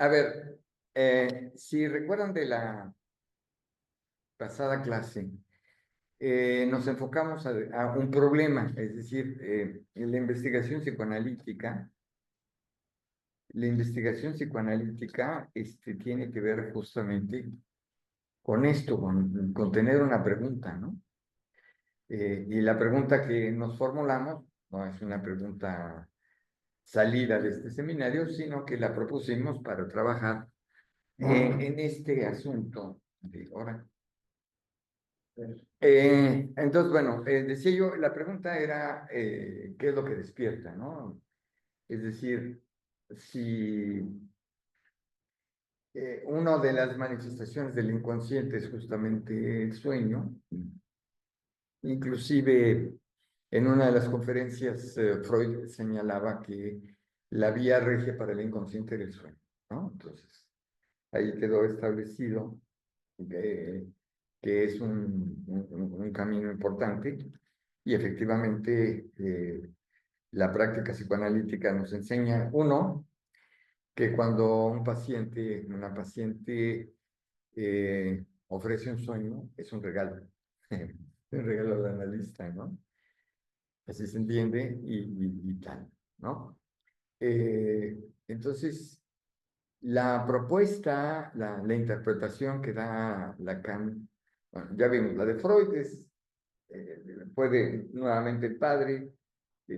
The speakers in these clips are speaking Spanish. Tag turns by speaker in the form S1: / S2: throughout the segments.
S1: A ver, si recuerdan de la pasada clase, nos enfocamos a un problema, es decir, en la investigación psicoanalítica tiene que ver justamente con esto, con tener una pregunta, ¿no? Y la pregunta que nos formulamos no es una pregunta salida de este seminario, sino que la propusimos para trabajar en este asunto de ahora. Entonces, bueno, decía yo, la pregunta era, ¿qué es lo que despierta, no? Es decir, si una de las manifestaciones del inconsciente es justamente el sueño, inclusive en una de las conferencias Freud señalaba que la vía regia para el inconsciente era el sueño, ¿no? Entonces, ahí quedó establecido que es un camino importante y efectivamente la práctica psicoanalítica nos enseña, uno, que cuando una paciente ofrece un sueño, es un regalo, un regalo del analista, ¿no? Así se entiende y tal, ¿no? Entonces, la propuesta, la interpretación que da Lacan, bueno, ya vimos, la de Freud es, puede nuevamente el padre,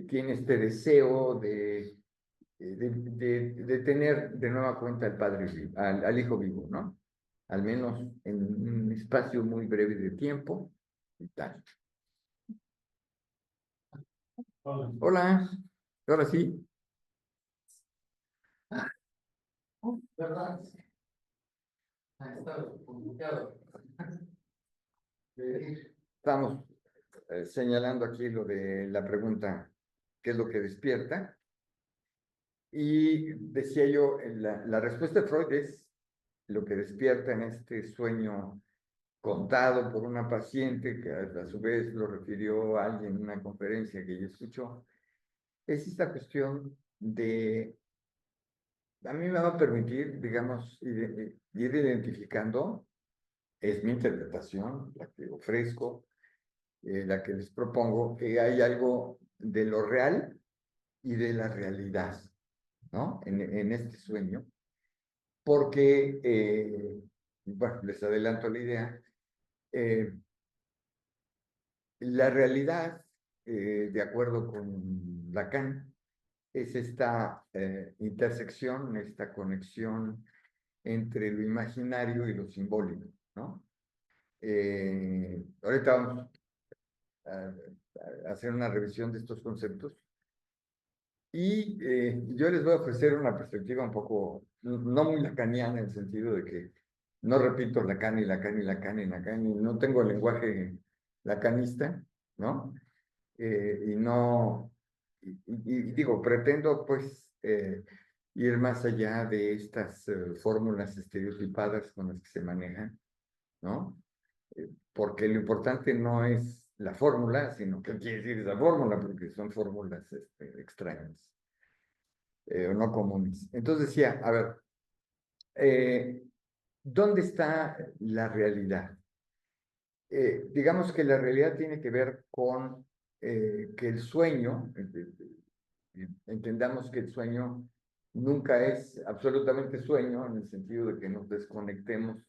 S1: tiene este deseo de tener de nueva cuenta al padre vivo, al hijo vivo, ¿no? Al menos en un espacio muy breve de tiempo y tal. Hola, ahora sí. ¿Verdad? Ha estado complicado. Estamos señalando aquí lo de la pregunta, ¿qué es lo que despierta? Y decía yo, la respuesta de Freud es lo que despierta en este sueño contado por una paciente, que a su vez lo refirió a alguien en una conferencia que ella escuchó, es esta cuestión a mí me va a permitir, digamos, ir identificando, es mi interpretación, la que ofrezco, la que les propongo, que hay algo de lo real y de la realidad, ¿no? En este sueño, porque, bueno, les adelanto la idea, la realidad, de acuerdo con Lacan, es esta intersección, esta conexión entre lo imaginario y lo simbólico, ¿no? Ahorita vamos a hacer una revisión de estos conceptos y yo les voy a ofrecer una perspectiva un poco, no muy lacaniana, en el sentido de que no repito Lacan y Lacan y Lacan y Lacan, y no tengo lenguaje lacanista, ¿no? Y no, y digo, pretendo pues ir más allá de estas fórmulas estereotipadas con las que se manejan, ¿no? Porque lo importante no es la fórmula, sino qué quiere decir esa fórmula, porque son fórmulas extrañas o no comunes. Entonces decía, a ver, ¿dónde está la realidad? Digamos que la realidad tiene que ver con que el sueño, entendamos que el sueño nunca es absolutamente sueño, en el sentido de que nos desconectemos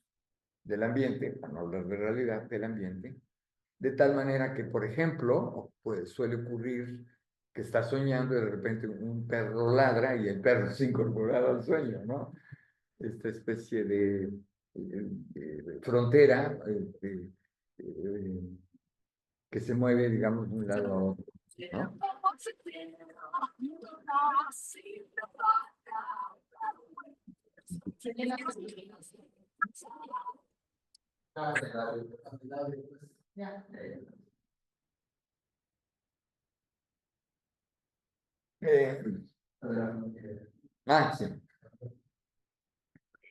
S1: del ambiente, para no hablar de realidad, del ambiente, de tal manera que, por ejemplo, pues suele ocurrir que estás soñando y de repente un perro ladra y el perro se incorporado al sueño, ¿no? Esta especie de frontera que se mueve, digamos, de un lado a otro, ¿no? Eh, sí.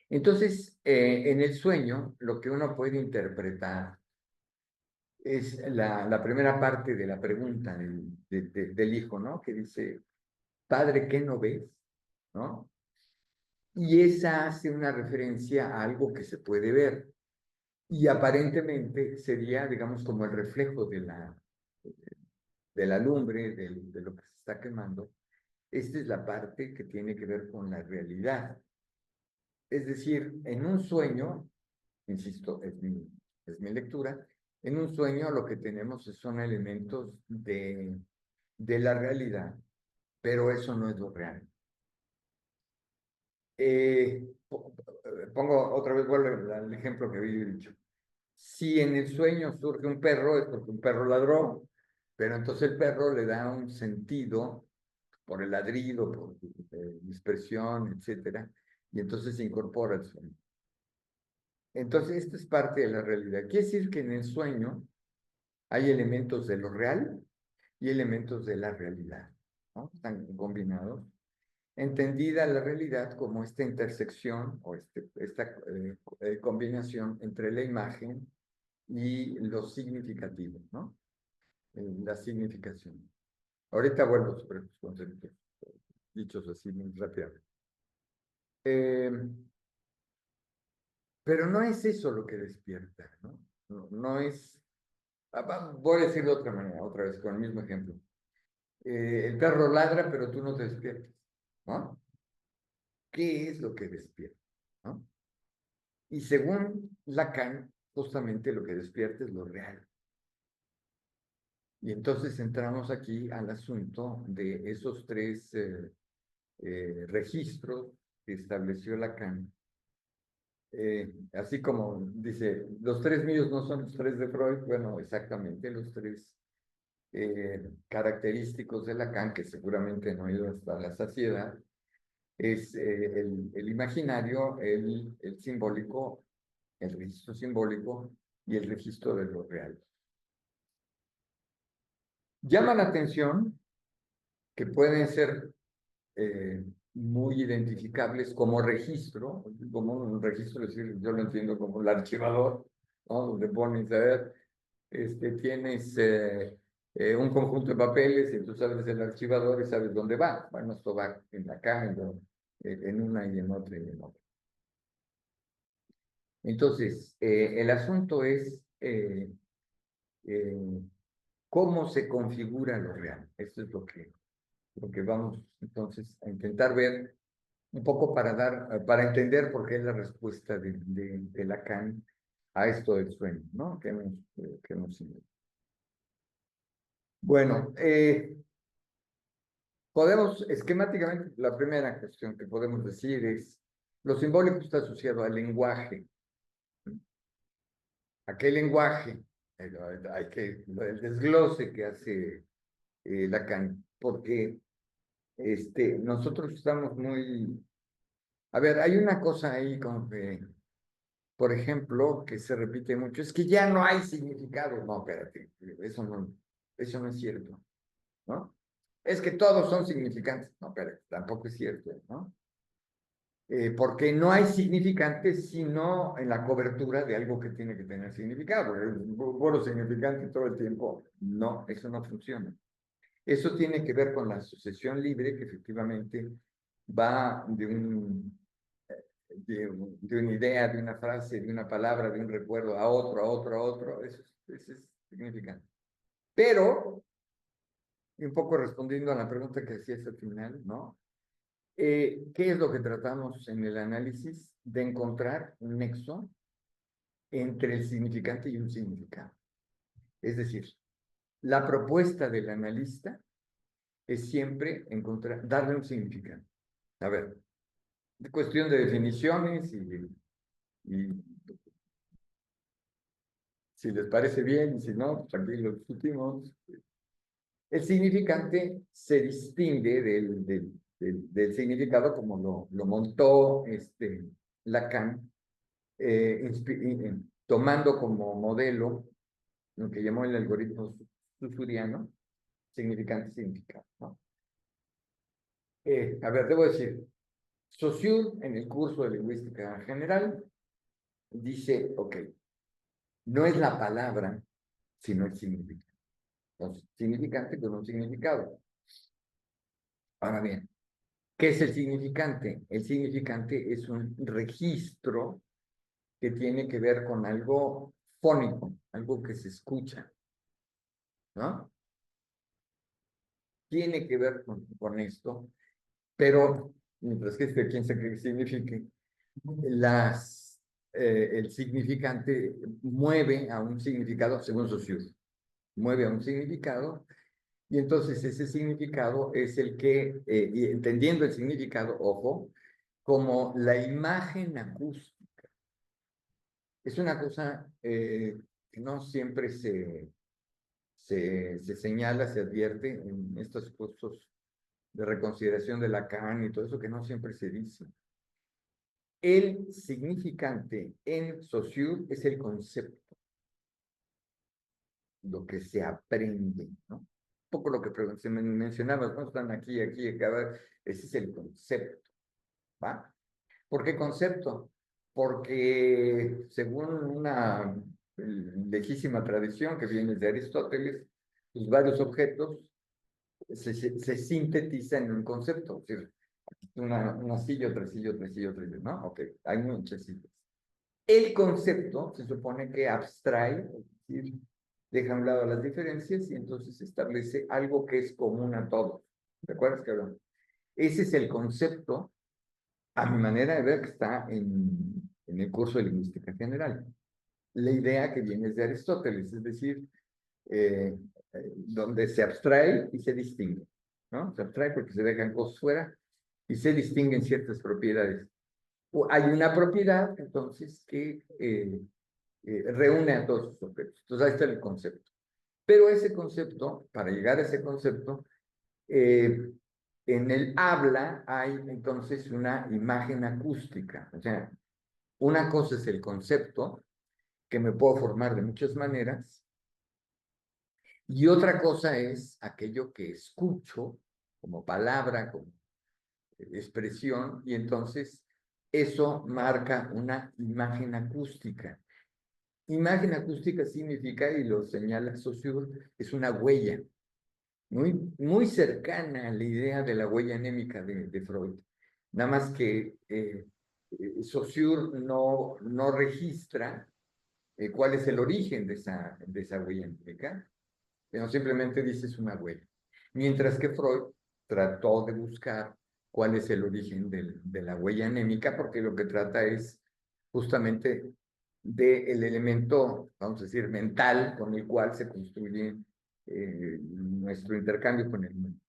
S1: Entonces, en el sueño, lo que uno puede interpretar es la primera parte de la pregunta del hijo, ¿no? Que dice, padre, ¿qué no ves? ¿No? y esa hace una referencia a algo que se puede ver. Y aparentemente sería, digamos, como el reflejo de la lumbre, de lo que se está quemando. Esta es la parte que tiene que ver con la realidad. Es decir, en un sueño, insisto, es mi lectura, en un sueño lo que tenemos son elementos de la realidad, pero eso no es lo real. Pongo otra vez, vuelvo al ejemplo que había dicho. Si en el sueño surge un perro, es porque un perro ladró, pero entonces el perro le da un sentido por el ladrido, por dispersión, etcétera, y entonces se incorpora al sueño. Entonces, esto es parte de la realidad. Quiere decir que en el sueño hay elementos de lo real y elementos de la realidad, ¿no? Están combinados. Entendida la realidad como esta intersección o esta combinación entre la imagen y lo significativo, ¿no? La significación. Ahorita vuelvo sobre los conceptos dichos así muy rápido. Eh, pero no es eso lo que despierta, ¿no? No es. Voy a decirlo de otra manera, otra vez, con el mismo ejemplo. El perro ladra, pero tú no te despiertas, ¿no? ¿Qué es lo que despierta? ¿No? Y según Lacan, justamente lo que despierta es lo real. Y entonces entramos aquí al asunto de esos tres registros que estableció Lacan. Así como dice, los tres míos no son los tres de Freud, bueno, exactamente los tres característicos de Lacan, que seguramente no ha ido hasta la saciedad, es el imaginario, el simbólico, el registro simbólico y el registro de lo real. Llama la atención que pueden ser muy identificables como registro, como un registro, es decir, yo lo entiendo como el archivador, ¿no? Donde pones, a ver, tienes un conjunto de papeles y tú sabes el archivador y sabes dónde va. Bueno, esto va en acá, en una y en otra y en otra. Entonces, el asunto es eh, cómo se configura lo real. Esto es lo que vamos entonces a intentar ver un poco para entender por qué es la respuesta de Lacan a esto del sueño, ¿no? Que nos bueno, podemos, esquemáticamente, la primera cuestión que podemos decir es, lo simbólico está asociado al lenguaje. ¿A qué lenguaje? El desglose que hace Lacan, porque nosotros estamos muy. A ver, hay una cosa ahí como que, por ejemplo, que se repite mucho, es que ya no hay significado. No, espérate, eso no es cierto, ¿no? Es que todos son significantes. No, espérate, tampoco es cierto, ¿no? Porque no hay significantes sino en la cobertura de algo que tiene que tener significado. El puro significante todo el tiempo, no, eso no funciona. Eso tiene que ver con la asociación libre, que efectivamente va de una idea, de una frase, de una palabra, de un recuerdo a otro, a otro, a otro. Eso es significante. Pero, y un poco respondiendo a la pregunta que hacías al final, ¿no? ¿Qué es lo que tratamos en el análisis? De encontrar un nexo entre el significante y un significado. Es decir, la propuesta del analista es siempre darle un significado. A ver, cuestión de definiciones y si les parece bien y si no, pues aquí lo discutimos. El significante se distingue del significado como lo montó Lacan, tomando como modelo lo que llamó el algoritmo susuriano, significante-significado, ¿no? A ver, debo decir, Saussure, en el curso de lingüística general, dice, ok, no es la palabra, sino el significado. Entonces, significante con un significado. Ahora bien, ¿Qué es el significante? El significante es un registro que tiene que ver con algo fónico, algo que se escucha, ¿no? Tiene que ver con esto, pero mientras que quien se cree que signifique, el significante mueve a un significado según Saussure, mueve a un significado y entonces ese significado es el que, y entendiendo el significado, ojo, como la imagen acústica. Es una cosa que no siempre se señala, se advierte en estos cursos de reconsideración de Lacan y todo eso que no siempre se dice. El significante en Saussure es el concepto, lo que se aprende, ¿no? Un poco lo que se mencionaba, ¿no? Están aquí, acá, ese es el concepto, ¿va? ¿Por qué concepto? Porque según una lejísima tradición que viene de Aristóteles, pues varios objetos se sintetizan en un concepto. Es decir, una silla, otra silla, otra silla, otra silla, ¿no? Ok, hay muchas sillas. El concepto se supone que abstrae, es decir, deja a un lado las diferencias y entonces establece algo que es común a todos. ¿Te acuerdas, cabrón? Ese es el concepto, a mi manera de ver, que está en el curso de lingüística general. La idea que viene es de Aristóteles, es decir, donde se abstrae y se distingue, ¿no? Se abstrae porque se dejan cosas fuera y se distinguen ciertas propiedades. Hay una propiedad, entonces, que reúne a todos sus objetos. Entonces, ahí está el concepto. Pero ese concepto, para llegar a ese concepto, eh, en el habla hay entonces una imagen acústica. O sea, una cosa es el concepto, que me puedo formar de muchas maneras, y otra cosa es aquello que escucho como palabra, como expresión, y entonces eso marca una imagen acústica. Imagen acústica significa, y lo señala Saussure, es una huella, muy cercana a la idea de la huella anémica de Freud. Nada más que Saussure no registra cuál es el origen de esa huella anémica, sino simplemente dice es una huella. Mientras que Freud trató de buscar cuál es el origen de la huella anémica, porque lo que trata es justamente del elemento, vamos a decir, mental con el cual se construye nuestro intercambio con el mundo.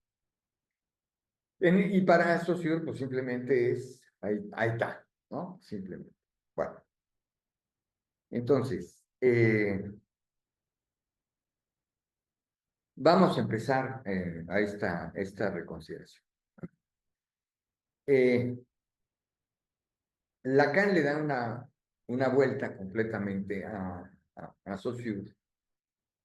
S1: Y para Saussure, pues simplemente es, ahí está, ¿no? Simplemente. Bueno, entonces, vamos a empezar a esta reconsideración. Lacan le da una vuelta completamente a Saussure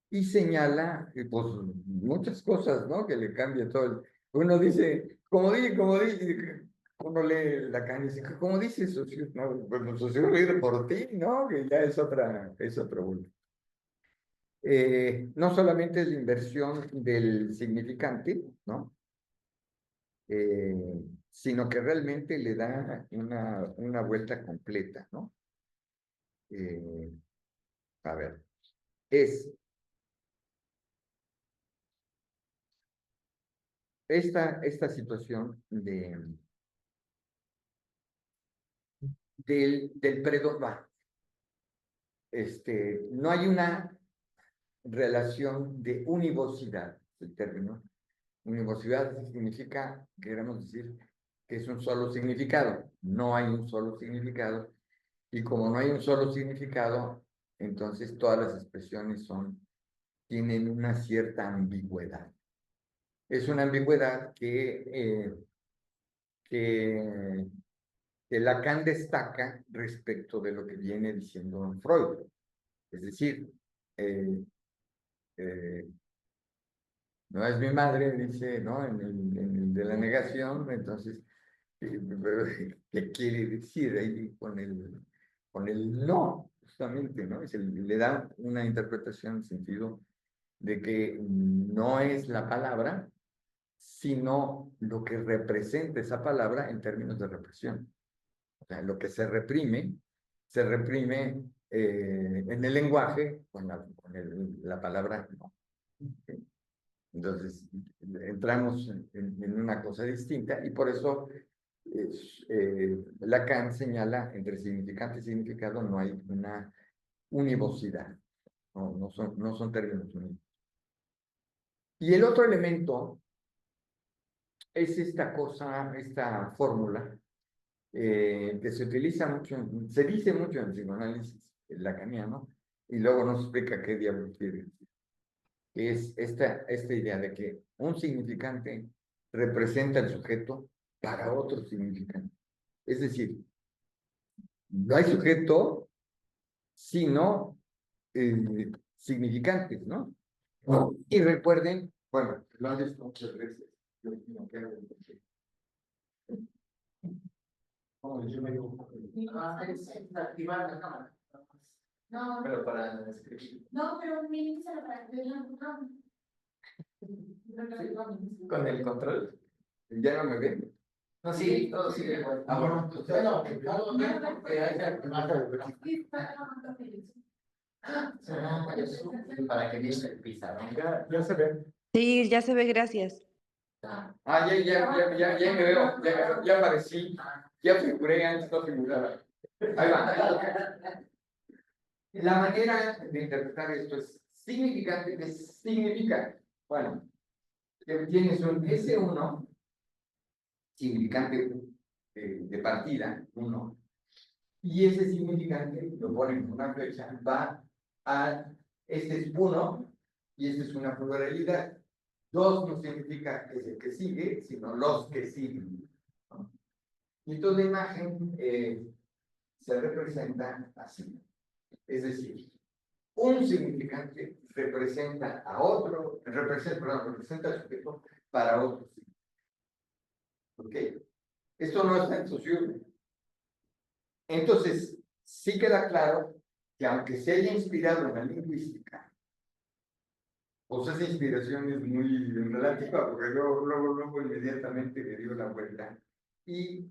S1: y señala pues, muchas cosas, ¿no? Que le cambia todo. Uno dice, como dice, uno lee Lacan y dice, como dice Saussure, no, pues Saussure vive por ti, ¿no? Que ya es otra vuelta. No solamente es la inversión del significante, ¿no? Sino que realmente le da una vuelta completa, ¿no? Eh, a ver, es esta situación del predominio. No hay una relación de univocidad, el término. Univocidad significa, queremos decir, que es un solo significado. No hay un solo significado. Y como no hay un solo significado, entonces todas las expresiones tienen una cierta ambigüedad. Es una ambigüedad que Lacan destaca respecto de lo que viene diciendo Freud. Es decir, eh, eh, no es mi madre, dice, ¿no? En el de la negación, entonces, ¿qué quiere decir ahí con el no? Justamente, ¿no? Le da una interpretación en el sentido de que no es la palabra, sino lo que representa esa palabra en términos de represión. O sea, lo que se reprime en el lenguaje con la palabra no. Entonces, entramos en una cosa distinta y por eso Lacan señala entre significante y significado no hay una univocidad, no son términos únicos. Y el otro elemento es esta cosa, esta fórmula que se utiliza mucho, se dice mucho en el psicoanálisis lacaniano, y luego nos explica qué diablos quiere decir. Es esta idea de que un significante representa el sujeto para otro significante. Es decir, no hay sujeto, sino significantes, ¿no? Y recuerden, bueno, lo han visto muchas veces, yo no quiero yo me digo, es activar la cámara. No, pero para escribir. No, pero minimízalo para que vean el programa. Con el control. ¿Ya no me ven? No, sí, todo sigue igual. Ah, bueno, pues bueno, que haya para que viene el pizarrón. Ya se ve.
S2: Sí, ya se ve, gracias.
S1: Ah, ya me veo, ya aparecí, ya figuré, antes no figuraba. Ahí va. La manera de interpretar esto es significante, que significa, bueno, que tienes un S1, significante de partida, 1, y ese significante, lo ponen con una flecha, va a, este es 1, y este es una pluralidad. 2 no significa que es el que sigue, sino los que siguen. ¿No? Y entonces la imagen se representa así. Es decir, un significante representa a otro, representa al sujeto para otro significante. ¿Ok? Esto no está en Saussure. Entonces, sí queda claro que aunque se haya inspirado en la lingüística, pues esa inspiración es muy relativa, porque luego inmediatamente le dio la vuelta y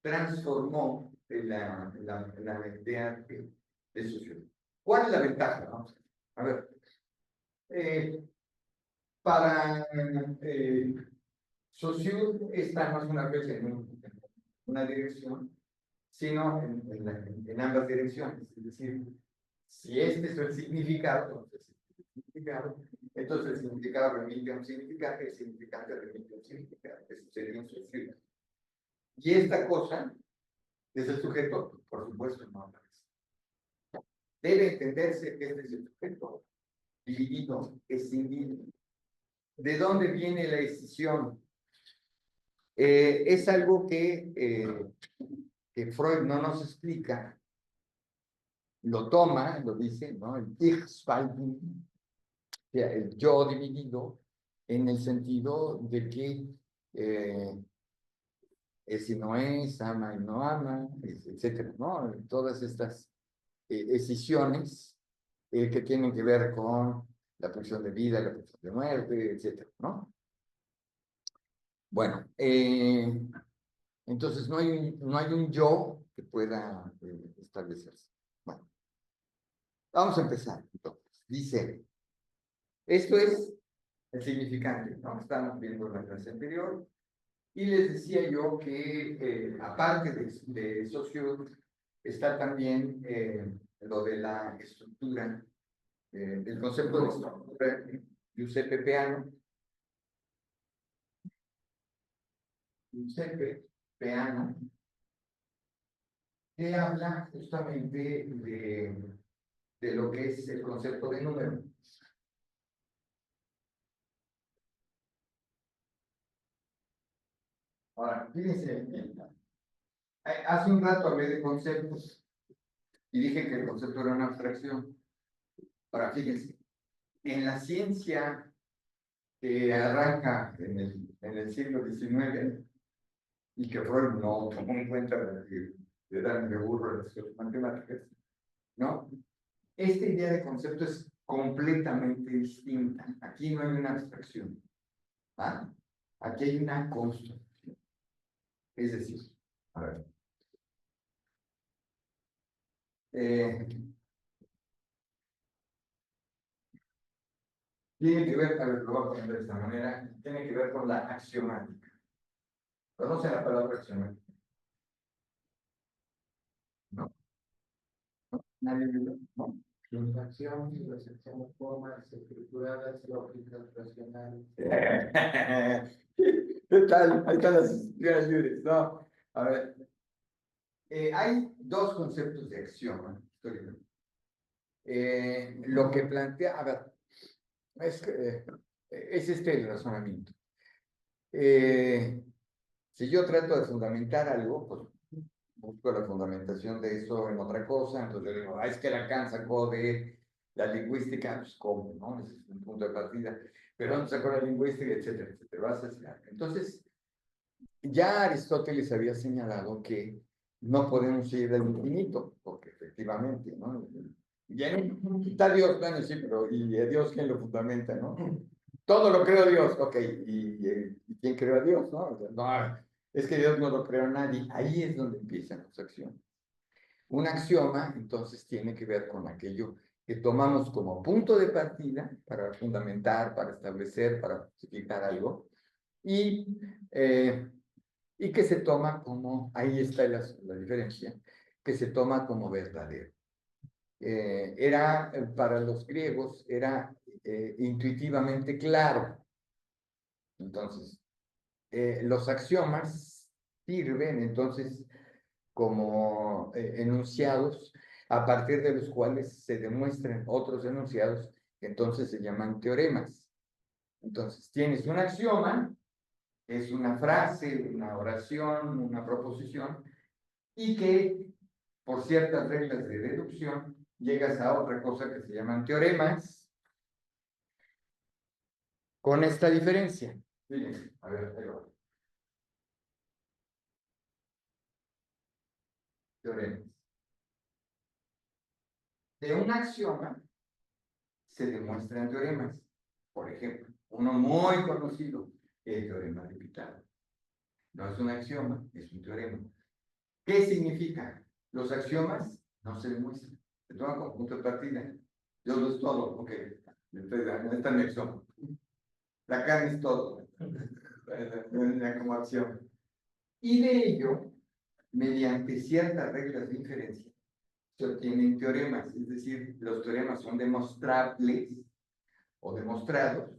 S1: transformó la idea de Saussure. ¿Cuál es la ventaja? Vamos a ver. Para Saussure, esta no es una vez en una dirección, sino en ambas direcciones. Es decir, si este es el significado, entonces el significado remite a un significante, el significante remite a un significado. Eso sería un Saussure. Y esta cosa es el sujeto, por supuesto, no aparece. Debe entenderse que este es el sujeto dividido, escindido. ¿De dónde viene la escisión? Es algo que Freud no nos explica, lo toma, lo dice, ¿no? El Ich-Spaltung, el yo dividido, en el sentido de que es y no es, ama y no ama, etcétera, ¿no? Todas estas escisiones que tienen que ver con la pulsión de vida, la pulsión de muerte, etcétera, ¿no? Bueno, entonces no hay un yo que pueda establecerse. Bueno, vamos a empezar. Entonces, dice, esto es el significante, ¿no? Estamos viendo la clase anterior. Y les decía yo que aparte de Saussure, está también lo de la estructura, del concepto de estructura de Giuseppe Peano. Giuseppe Peano, que habla justamente de lo que es el concepto de número. Ahora, fíjense, hace un rato hablé de conceptos y dije que el concepto era una abstracción. Ahora, fíjense, en la ciencia que arranca en el siglo XIX y que Freud no tomó en cuenta de dar de burro las matemáticas, ¿no? Esta idea de concepto es completamente distinta. Aquí no hay una abstracción. ¿Ah? Aquí hay una construcción. Es decir, a ver. Tiene que ver, a ver, lo voy a poner de esta manera, tiene que ver con la axiomática. ¿Conocen la palabra axiomática? ¿No? ¿Nadie vive? ¿No?
S3: Las acciones, las acciones, formas estructuradas, lógicas, racionales.
S1: ¿Qué tal? Ahí están las instituciones libres. No, a ver. Hay dos conceptos de axioma históricamente. Lo que plantea, a ver, es este el razonamiento. Si yo trato de fundamentar algo, pues busco la fundamentación de eso en otra cosa, entonces yo digo, es que Lacan sacó de la lingüística, pues cómo, ¿no? Ese es un punto de partida, pero ¿dónde sacó la lingüística, etcétera, etcétera? Vas a hacer. Entonces, ya Aristóteles había señalado que no podemos ir al infinito, porque efectivamente, ¿no? Y está Dios, bueno, sí, pero ¿y a Dios quién lo fundamenta, no? Todo lo creó Dios, ok, ¿y quién creó a Dios, no? O sea, no, es que Dios no lo creó nadie. Ahí es donde empiezan las acciones. Un axioma, entonces, tiene que ver con aquello que tomamos como punto de partida para fundamentar, para establecer, para justificar algo, y, y que se toma como, ahí está la diferencia, que se toma como verdadero. Para los griegos, era intuitivamente claro. Entonces, los axiomas sirven entonces como enunciados a partir de los cuales se demuestran otros enunciados que entonces se llaman teoremas. Entonces, tienes un axioma, es una frase, una oración, una proposición, y que por ciertas reglas de deducción llegas a otra cosa que se llaman teoremas, con esta diferencia. Fíjense, a ver, ahí va. Teoremas. De un axioma se demuestran teoremas. Por ejemplo, uno muy conocido, el teorema de Pitágoras. No es un axioma, es un teorema. ¿Qué significa? Los axiomas no se demuestran. Se toman como punto de partida. Dios lo es todo, ok. Entonces, no está mi axioma. La carne es todo. Como axioma. Y de ello, mediante ciertas reglas de inferencia, se obtienen teoremas. Es decir, los teoremas son demostrables o demostrados,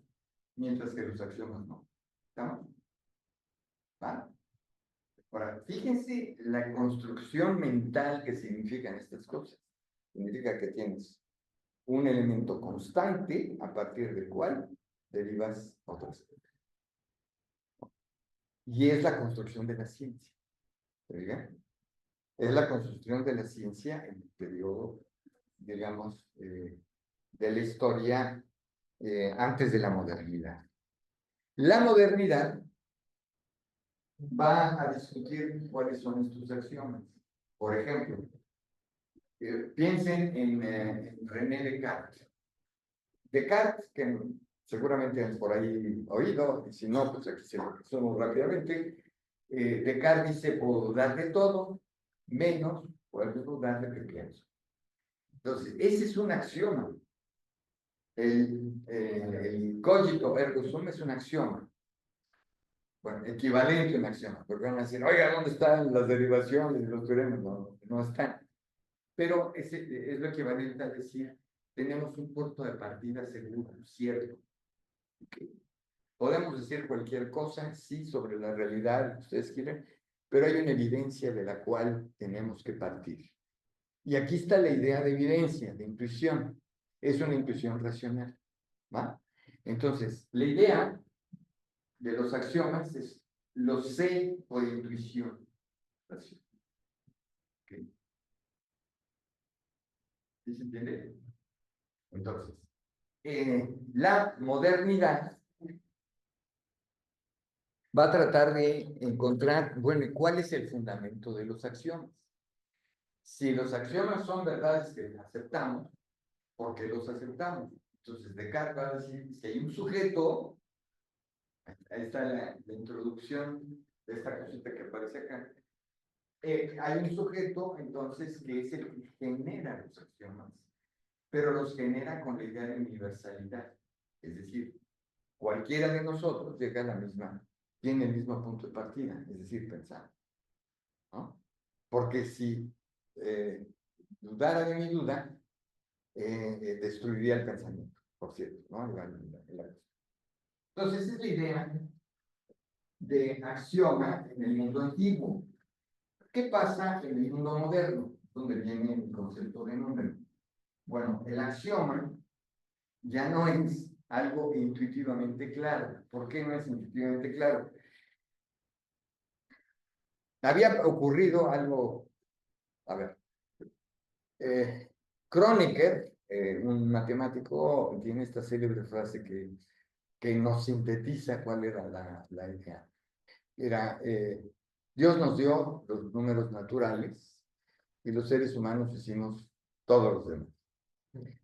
S1: mientras que los axiomas no. ¿Estamos? ¿Va? Ahora, fíjense la construcción mental que significan estas cosas. Significa que tienes un elemento constante a partir del cual derivas otras cosas. Y es la construcción de la ciencia. ¿Oiga? Es la construcción de la ciencia en el periodo, digamos, de la historia antes de la modernidad. La modernidad va a discutir cuáles son estos axiomas. Por ejemplo, piensen en René Descartes. Descartes, que seguramente han por ahí oído, y si no, pues aquí se lo resumo rápidamente. Descartes dice, puedo dudar de todo, menos puedo dudar de que pienso. Entonces, ese es un axioma. El cogito ergo sum es un axioma. Bueno, equivalente a un axioma, porque van a decir, oiga, ¿dónde están las derivaciones y los teoremas? No, no están. Pero es lo equivalente a decir, tenemos un punto de partida seguro, cierto. ¿Okay? Podemos decir cualquier cosa, sí, sobre la realidad, si ustedes quieren, pero hay una evidencia de la cual tenemos que partir. Y aquí está la idea de evidencia, de intuición. Es una intuición racional. ¿Va? Entonces, la idea de los axiomas es lo sé por intuición. ¿Okay? ¿Sí se entiende? Entonces, la modernidad va a tratar de encontrar, bueno, ¿cuál es el fundamento de los axiomas? Si los axiomas son verdades que aceptamos, ¿por qué los aceptamos? Entonces, Descartes va a decir, si hay un sujeto, Ahí está la introducción de esta cosita que aparece acá. Hay un sujeto, entonces, que es el que genera los axiomas, pero los genera con la idea de universalidad. Es decir, cualquiera de nosotros llega a la misma, tiene el mismo punto de partida, es decir, pensar, ¿no? Porque si dudara de mi duda, destruiría el pensamiento, por cierto, ¿no? Entonces, esa es la idea de axioma en el mundo antiguo. ¿Qué pasa en el mundo moderno, donde viene el concepto de número? Bueno, el axioma ya no es algo intuitivamente claro. ¿Por qué no es intuitivamente claro? Había ocurrido algo, a ver, Kronecker, un matemático, tiene esta célebre frase que nos sintetiza cuál era la idea. Era, Dios nos dio los números naturales y los seres humanos hicimos todos los demás.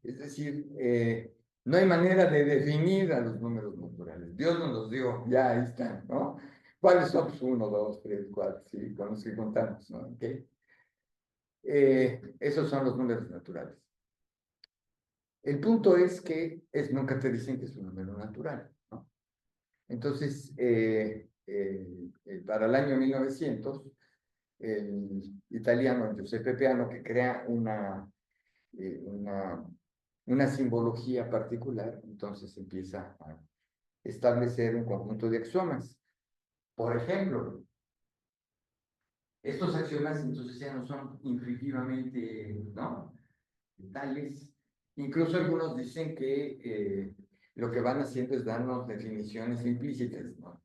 S1: Es decir, no hay manera de definir a los números naturales. Dios nos los dio, ya ahí están, ¿no? ¿Cuáles son? Pues 1, 2, 3, 4, sí, con los que contamos, ¿no? ¿Okay? Esos son los números naturales. El punto es que nunca te dicen que es un número natural, ¿no? Entonces, para el año 1900, el italiano Giuseppe Peano, que crea una simbología particular, entonces empieza a establecer un conjunto de axiomas. Por ejemplo, estos axiomas entonces ya no son intuitivamente, ¿no?, tales. Incluso algunos dicen que lo que van haciendo es darnos definiciones implícitas, ¿no?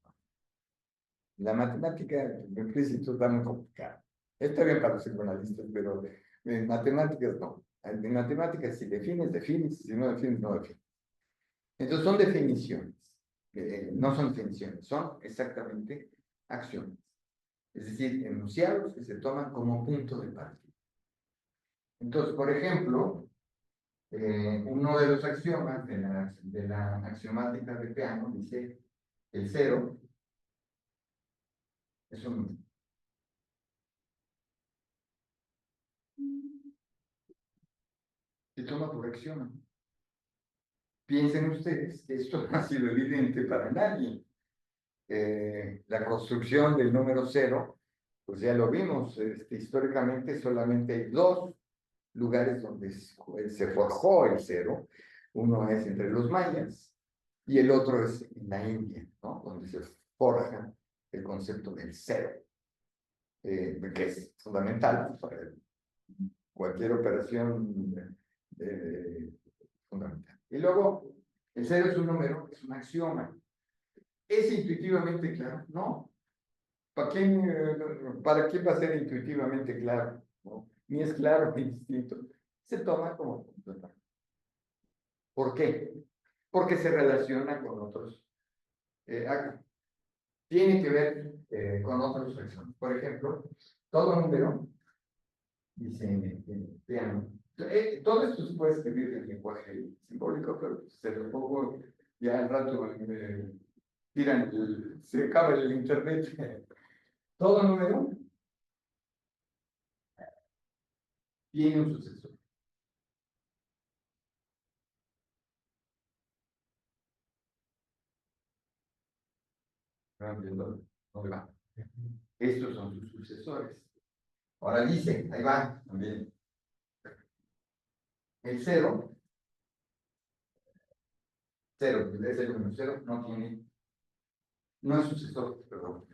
S1: La matemática implícita está muy complicada. Está bien para los psicoanalistas, pero en matemáticas no. En matemáticas, si defines, defines, si no defines, no defines. Entonces son definiciones, no son definiciones, son exactamente acciones. Es decir, enunciados que se toman como punto de partida. Entonces, por ejemplo, uno de los axiomas de la axiomática de Peano dice el cero es un... Se toma por axioma. Piensen ustedes que esto no ha sido evidente para nadie. La construcción del número cero, pues ya lo vimos, históricamente solamente hay dos lugares donde se forjó el cero. Uno es entre los mayas y el otro es en la India, ¿no?, donde se forja el concepto del cero, que es fundamental para cualquier operación fundamental. Y luego, el cero es un número, es un axioma. ¿Es intuitivamente claro? No. ¿Para quién va a ser intuitivamente claro? ¿No? Ni es claro ni distinto. Se toma como punto. ¿Por qué? Porque se relaciona con otros. Tiene que ver con otros axiomas. Por ejemplo, todo número, dice Peano, todo esto se puede escribir en lenguaje simbólico, pero se lo pongo ya al rato, se acaba el internet. Todo número tiene un sucesor. ¿No entiendo? ¿Dónde va? Estos son sus sucesores. Ahora dice, ahí va también. El cero, es el número cero, no es sucesor, perdón.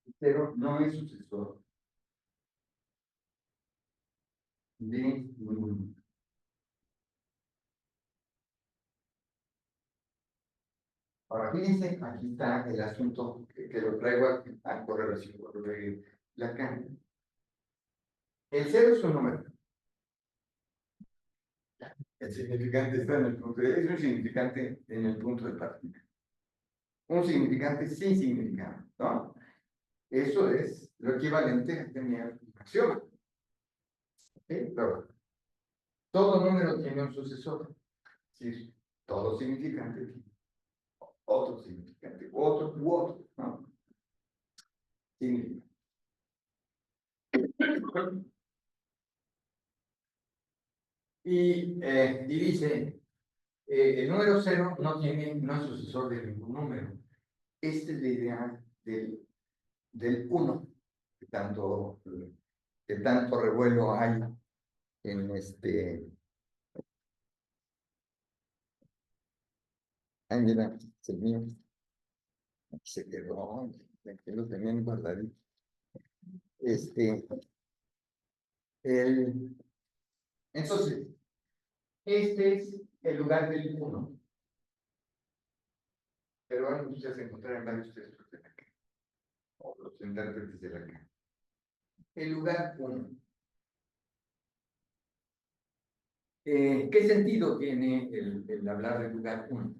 S1: El cero no es sucesor de ningún. Ahora, fíjense, aquí está el asunto que lo traigo a correlación con lo de Lacan. El cero es un número. El significante está en el punto es un significante en el punto de partida. Un significante sin significado, ¿no? Eso es lo equivalente a tener un axioma. ¿Sí? Pero todo número tiene un sucesor. decir, todo significante tiene otro significante, otro u otro, ¿no? Significante. Y dice, el número 0 no es sucesor de ningún número. Esta es la idea del 1, que tanto revuelo hay en Ay, mira, es el mío. Aquí se quedó, aquí lo tenían guardadito. Entonces, este es el lugar del 1. Pero van ustedes a encontrar en varios textos de la K, o los intérpretes de la K. El lugar 1. ¿Qué sentido tiene el hablar del lugar 1?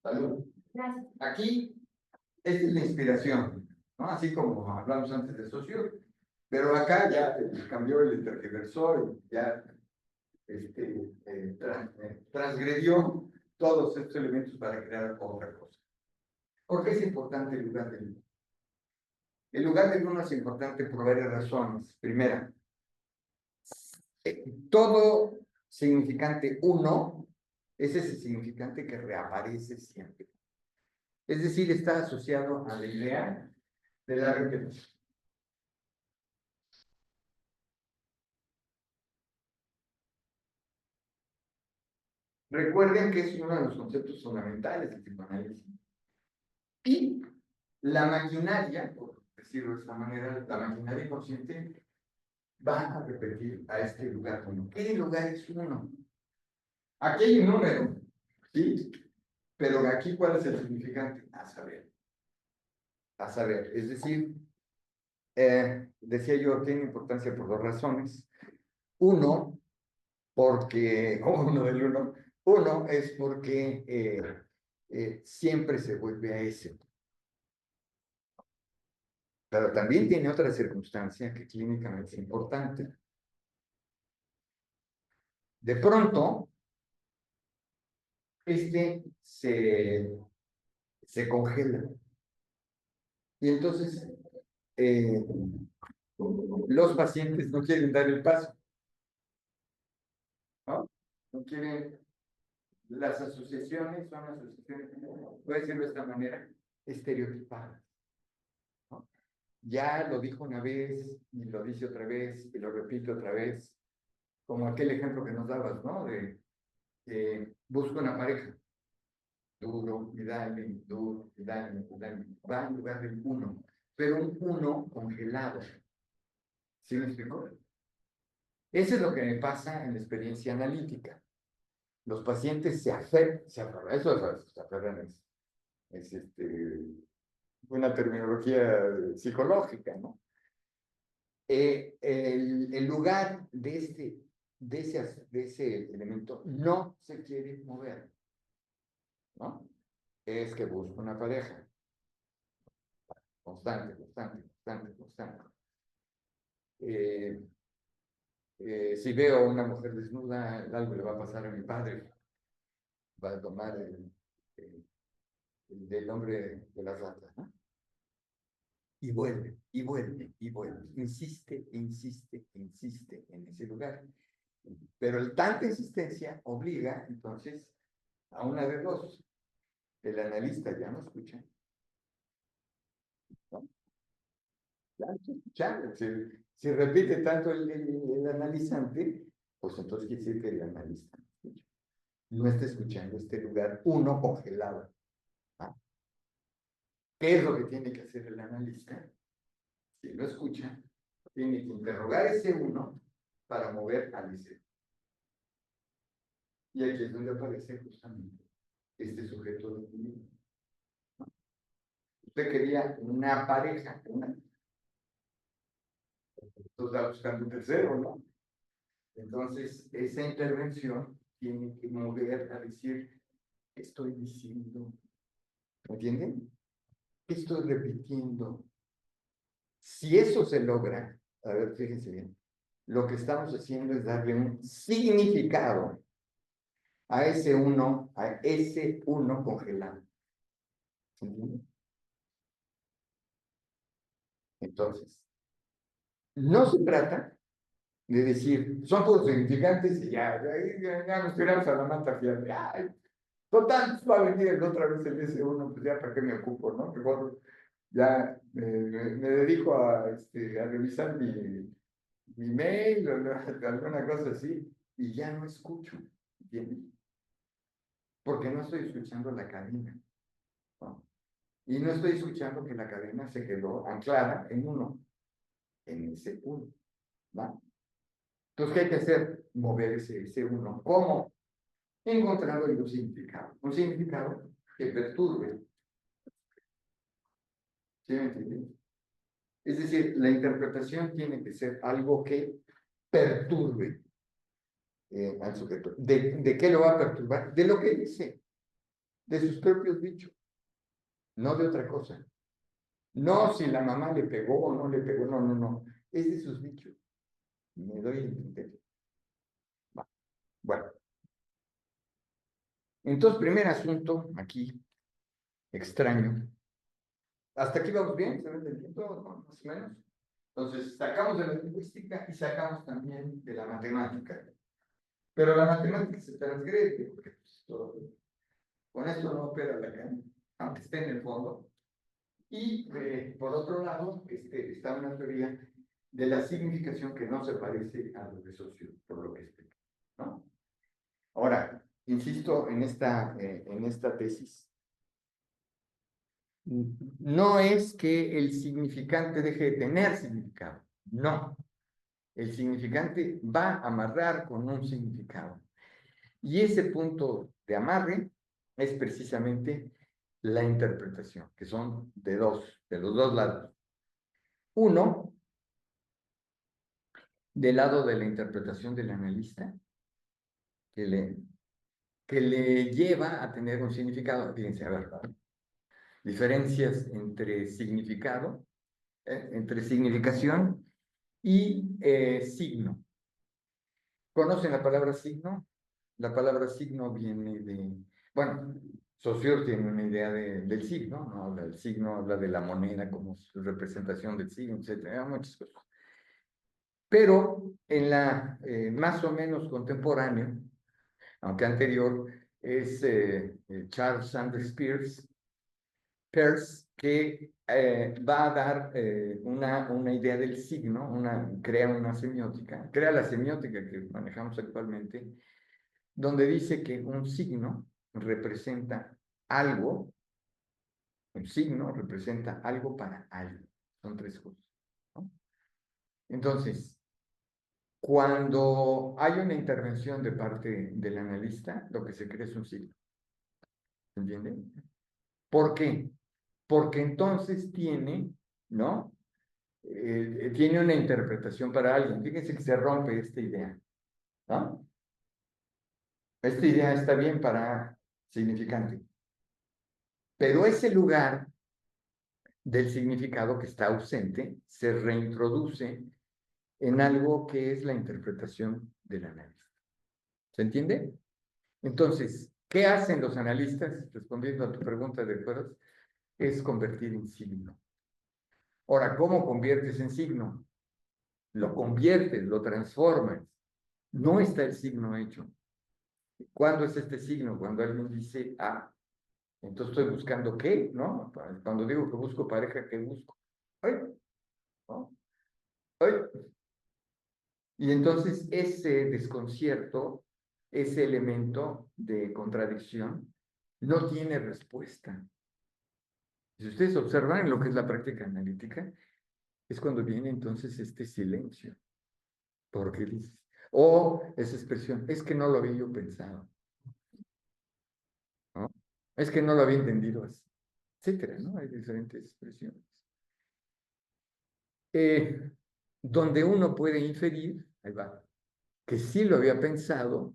S1: Salud. Aquí, esta es la inspiración, ¿no? Así como hablamos antes de socio, pero acá ya cambió, el tergiversó y ya transgredió todos estos elementos para crear otra cosa. ¿Por qué es importante el lugar del 1? El lugar del 1 es importante por varias razones. Primera, todo significante 1 es ese significante que reaparece siempre. Es decir, está asociado a la idea de la repetición. Recuerden que es uno de los conceptos fundamentales del psicoanálisis. Y la maquinaria, por decirlo de esta manera, la maquinaria inconsciente va a repetir a este lugar 1. ¿Qué lugar es 1? Aquí hay un número, ¿sí? Pero aquí, ¿cuál es el significante? A saber. A saber, es decir, decía yo, tiene importancia por dos razones. Uno, porque, uno del 1, uno es porque siempre se vuelve a ese. Pero también tiene otra circunstancia que clínicamente es importante. De pronto, se congela. Y entonces, los pacientes no quieren dar el paso. ¿No? No quieren. Las asociaciones son asociaciones, voy a decirlo de esta manera, estereotipadas. ¿No? Ya lo dijo una vez, y lo dice otra vez, y lo repito otra vez, como aquel ejemplo que nos dabas, ¿no? Busco una pareja, duro, y dale, duro, y dale, va en lugar del 1, pero un 1 congelado. ¿Sí me explico? Eso es lo que me pasa en la experiencia analítica. Los pacientes se aferran, eso se aferran es una terminología psicológica, ¿no? El lugar de ese elemento no se quiere mover, ¿no? Es que busco una pareja. Constante, constante, constante, constante. Si veo a una mujer desnuda, algo le va a pasar a mi padre. Va a tomar del hombre de las ratas, ¿no? Y vuelve, y vuelve, y vuelve. Insiste, insiste, insiste en ese lugar. Pero el tanta insistencia obliga, entonces, a una de dos. El analista ya no escucha, ¿no? Ya no está escuchando. Si repite tanto el analizante, pues entonces quiere decir que el analista no está escuchando este lugar 1 congelado. ¿No? ¿Qué es lo que tiene que hacer el analista? Si lo escucha, tiene que interrogar ese 1 para mover al ese. Y aquí es donde aparece justamente este sujeto definido. Usted quería una pareja, entonces está buscando un tercero, ¿no? Entonces, esa intervención tiene que mover a decir, ¿qué estoy diciendo? ¿Me entienden? ¿Qué estoy repitiendo? Si eso se logra, a ver, fíjense bien, lo que estamos haciendo es darle un significado a ese uno congelado. ¿Se entiende? Entonces, no se trata de decir, son todos significantes y ya nos tiramos a la mata fiable. Ay, total, va a venir otra vez el S1, pues ya para qué me ocupo, ¿no? Mejor ya me dedico a revisar mi mail o alguna cosa así y ya no escucho, ¿entiendes? Porque no estoy escuchando la cadena, ¿no? Y no estoy escuchando que la cadena se quedó anclada en uno, en ese uno, ¿va? Entonces, ¿qué hay que hacer? Mover ese uno. ¿Cómo? Encontrando un significado que perturbe. ¿Sí me entiendes? Es decir, la interpretación tiene que ser algo que perturbe al sujeto. ¿De qué lo va a perturbar? De lo que dice, de sus propios dichos, no de otra cosa. No si la mamá le pegó o no le pegó, no, no, no. Es de sus dichos. Me doy a entender. Bueno, entonces, primer asunto aquí, extraño. Hasta aquí vamos bien, ¿se me entendiendo? ¿No? Más o menos. Entonces, sacamos de la lingüística y sacamos también de la matemática. Pero la matemática se transgrede, porque pues, con esto no opera la cadena, aunque esté en el fondo. Y por otro lado, está una teoría de la significación que no se parece a lo de Saussure, por lo que explica, ¿no? Ahora, insisto en esta tesis. No es que el significante deje de tener significado, no. El significante va a amarrar con un significado. Y ese punto de amarre es precisamente la interpretación, que son de los dos lados. Uno, del lado de la interpretación del analista, que le lleva a tener un significado. Fíjense, a ver, diferencias entre significado, entre significación y signo. ¿Conocen la palabra signo? La palabra signo viene bueno, Saussure tiene una idea del signo, ¿no? Habla del signo, habla de la moneda como su representación del signo, etcétera, muchas cosas. Pero en la más o menos contemporáneo, aunque anterior, es Charles Sanders Peirce, que va a dar una idea del signo, crea una semiótica, crea la semiótica que manejamos actualmente, donde dice que un signo representa algo, un signo representa algo para alguien. Son tres cosas, ¿no? Entonces, cuando hay una intervención de parte del analista, lo que se crea es un signo. ¿Se entiende? ¿Por qué? Porque entonces tiene, ¿no? Tiene una interpretación para alguien. Fíjense que se rompe esta idea, ¿no? Esta idea está bien para significante. Pero ese lugar del significado que está ausente se reintroduce en algo que es la interpretación del analista. ¿Se entiende? Entonces, ¿qué hacen los analistas? Respondiendo a tu pregunta de acuerdo, es convertir en signo. Ahora, ¿cómo conviertes en signo? Lo conviertes, lo transformas. No está el signo hecho. ¿Cuándo es este signo? Cuando alguien dice A. Entonces estoy buscando qué, ¿no? Cuando digo que busco pareja, ¿qué busco? Ay, ¿no? Ay. Y entonces ese desconcierto, ese elemento de contradicción, no tiene respuesta. Si ustedes observan en lo que es la práctica analítica, es cuando viene entonces este silencio. ¿Por qué dices? O esa expresión, es que no lo había yo pensado, ¿no? Es que no lo había entendido así, etcétera, ¿no? Hay diferentes expresiones. Donde uno puede inferir, ahí va, que sí lo había pensado,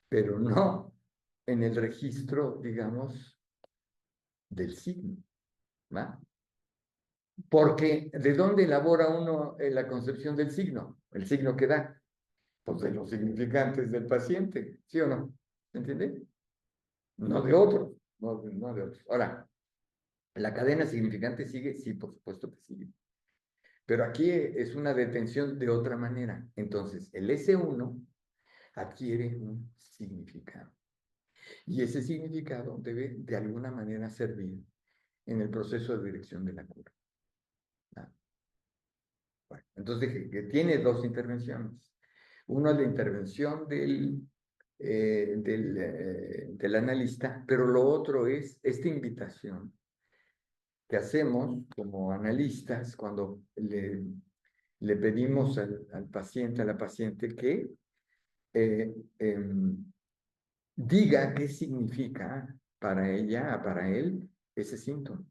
S1: pero no en el registro, digamos, del signo, ¿va? Porque ¿de dónde elabora uno la concepción del signo? El signo que da, pues de los significantes del paciente, ¿sí o no? ¿Entiende? No de otros, no de otros. Ahora, ¿la cadena significante sigue? Sí, por supuesto que sigue. Pero aquí es una detención de otra manera. Entonces, el S1 adquiere un significado. Y ese significado debe de alguna manera servir en el proceso de dirección de la cura. ¿Ah? Bueno, entonces que tiene dos intervenciones. Uno es la intervención del analista, pero lo otro es esta invitación que hacemos como analistas cuando le pedimos al paciente, a la paciente que eh, em, diga qué significa para ella, para él, ese síntoma.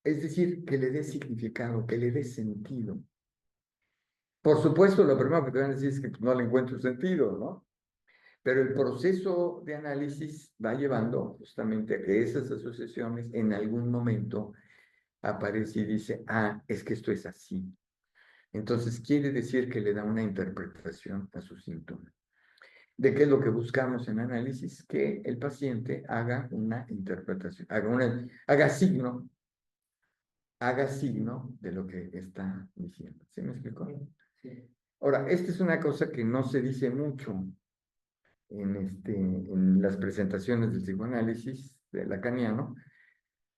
S1: Es decir, que le dé significado, que le dé sentido. Por supuesto, lo primero que te van a decir es que no le encuentro sentido, ¿no? Pero el proceso de análisis va llevando justamente a que esas asociaciones en algún momento aparece y dice, ah, es que esto es así. Entonces quiere decir que le da una interpretación a su síntoma. ¿De qué es lo que buscamos en análisis? Que el paciente haga una interpretación, haga signo de lo que está diciendo. ¿Sí me explico?
S3: Sí.
S1: Ahora, esta es una cosa que no se dice mucho en las presentaciones del psicoanálisis de lacaniano,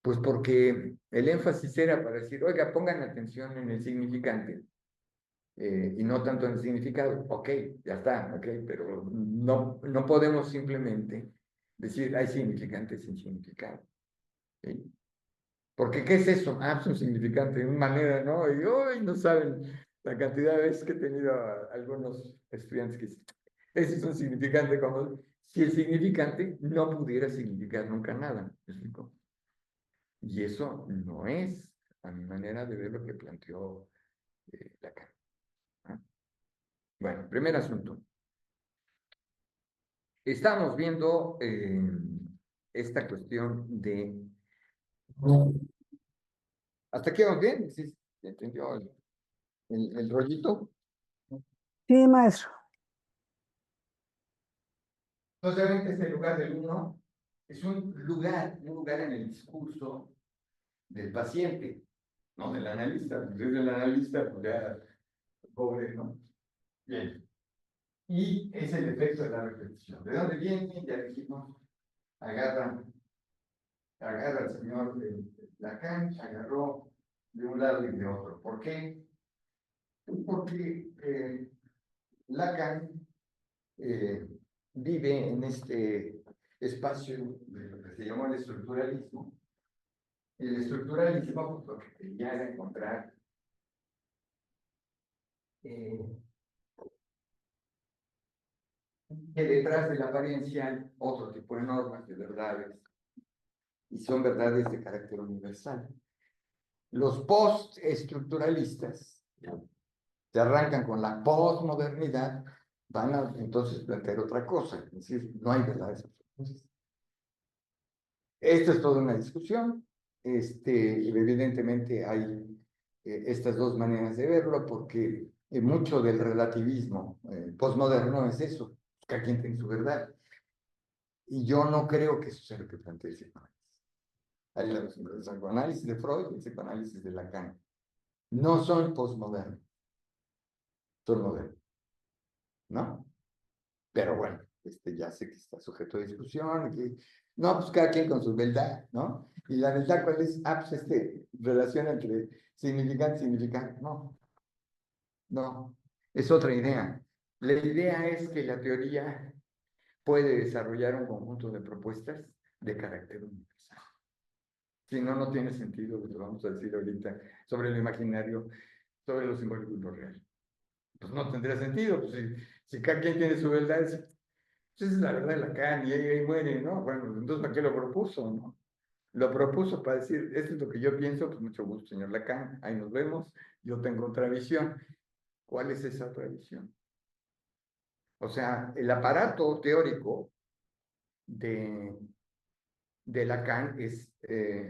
S1: pues porque el énfasis era para decir, oiga, pongan atención en el significante y no tanto en el significado. Ok, ya está, ok, pero no podemos simplemente decir, hay significante sin significado. ¿Sí? Porque, ¿qué es eso? Ah, es un significante, una manera, ¿no? Y hoy no saben la cantidad de veces que he tenido a algunos estudiantes que dicen, ese es un significante, como si el significante no pudiera significar nunca nada. ¿Me explico? Y eso no es, a mi manera de ver, lo que planteó Lacan. ¿Ah? Bueno, primer asunto. Estamos viendo esta cuestión de... ¿Hasta aquí vamos bien? ¿Sí? ¿Entendió el rollito?
S4: Sí, maestro.
S1: Entonces, obviamente, este lugar del uno es un lugar en el discurso del paciente, no del analista. Porque es del analista, pues ya, pobre, ¿no? Bien. Y es el efecto de la repetición. ¿De dónde viene? Ya dijimos, agarra al señor Lacan, agarró de un lado y de otro. ¿Por qué? Porque Lacan vive en este espacio de lo que se llamó el estructuralismo. El estructuralismo, pues, lo que quería era encontrar que detrás de la apariencia hay otro tipo de normas, de verdades, y son verdades de carácter universal. Los post-estructuralistas se arrancan con la postmodernidad, van a entonces plantear otra cosa, es decir, no hay verdades absolutas. Esto es toda una discusión. Evidentemente hay estas dos maneras de verlo, porque mucho del relativismo postmoderno es eso, cada quien tiene su verdad. Y yo no creo que eso sea lo que plantea el psicoanálisis. Hay el psicoanálisis de Freud y el psicoanálisis de Lacan. No son postmodernos, son modernos, ¿no? Pero bueno, ya sé que está sujeto a discusión, que no, pues cada quien con su verdad, ¿no? Y la verdad, ¿cuál es? Ah, pues relación entre significante y significante. No, no, es otra idea. La idea es que la teoría puede desarrollar un conjunto de propuestas de carácter universal. Si no, no tiene sentido lo que vamos a decir ahorita sobre lo imaginario, sobre lo simbólico y lo real. Pues no tendría sentido, pues si cada quien tiene su verdad, esa es la verdad de Lacan y ahí muere, ¿no? Bueno, entonces ¿para qué lo propuso, no? Lo propuso para decir, esto es lo que yo pienso, pues mucho gusto, señor Lacan, ahí nos vemos, yo tengo otra visión. ¿Cuál es esa otra visión? O sea, el aparato teórico de de Lacan es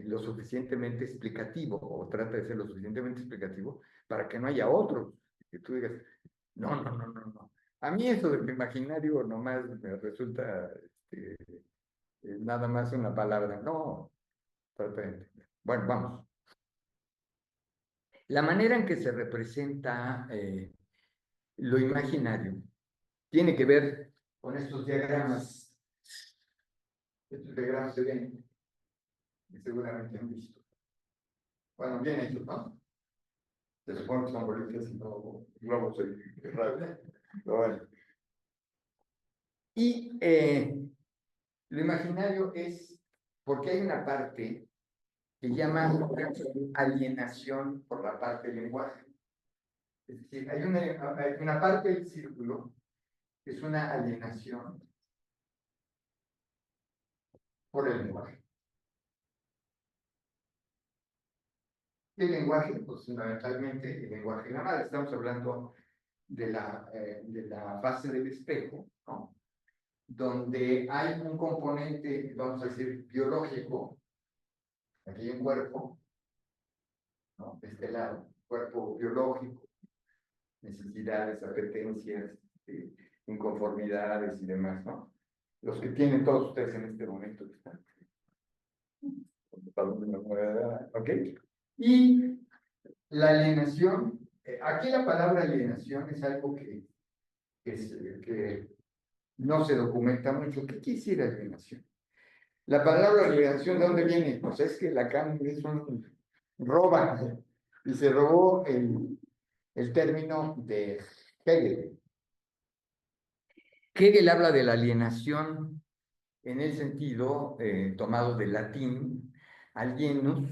S1: lo suficientemente explicativo, o trata de ser lo suficientemente explicativo para que no haya otros, que tú digas, no, no, no, no, no. A mí eso del imaginario nomás me resulta nada más una palabra, no, trata de entender. Bueno, vamos. La manera en que se representa lo imaginario tiene que ver con estos diagramas. Estos diagramas se ven, que seguramente han visto. Bueno, bien hechos, ¿no? Se supone que son bolitas y no globos rápido. Pero bueno. Y lo imaginario es porque hay una parte que llama alienación por la parte del lenguaje. Es decir, hay una parte del círculo que es una alienación por el lenguaje. El lenguaje, pues fundamentalmente el lenguaje gramal. Estamos hablando de la fase del espejo, ¿no? Donde hay un componente, vamos a decir, biológico. Aquí hay un cuerpo, ¿no? De este lado, cuerpo biológico, necesidades, apetencias, inconformidades y demás, ¿no? Los que tienen todos ustedes en este momento que están. ¿Ok? Y la alienación, aquí la palabra alienación es algo que no se documenta mucho. ¿Qué quiere decir alienación? La palabra alienación, ¿de dónde viene? Pues es que Lacan es un roba, y se robó el término de Hegel. Hegel habla de la alienación en el sentido tomado del latín, alienus,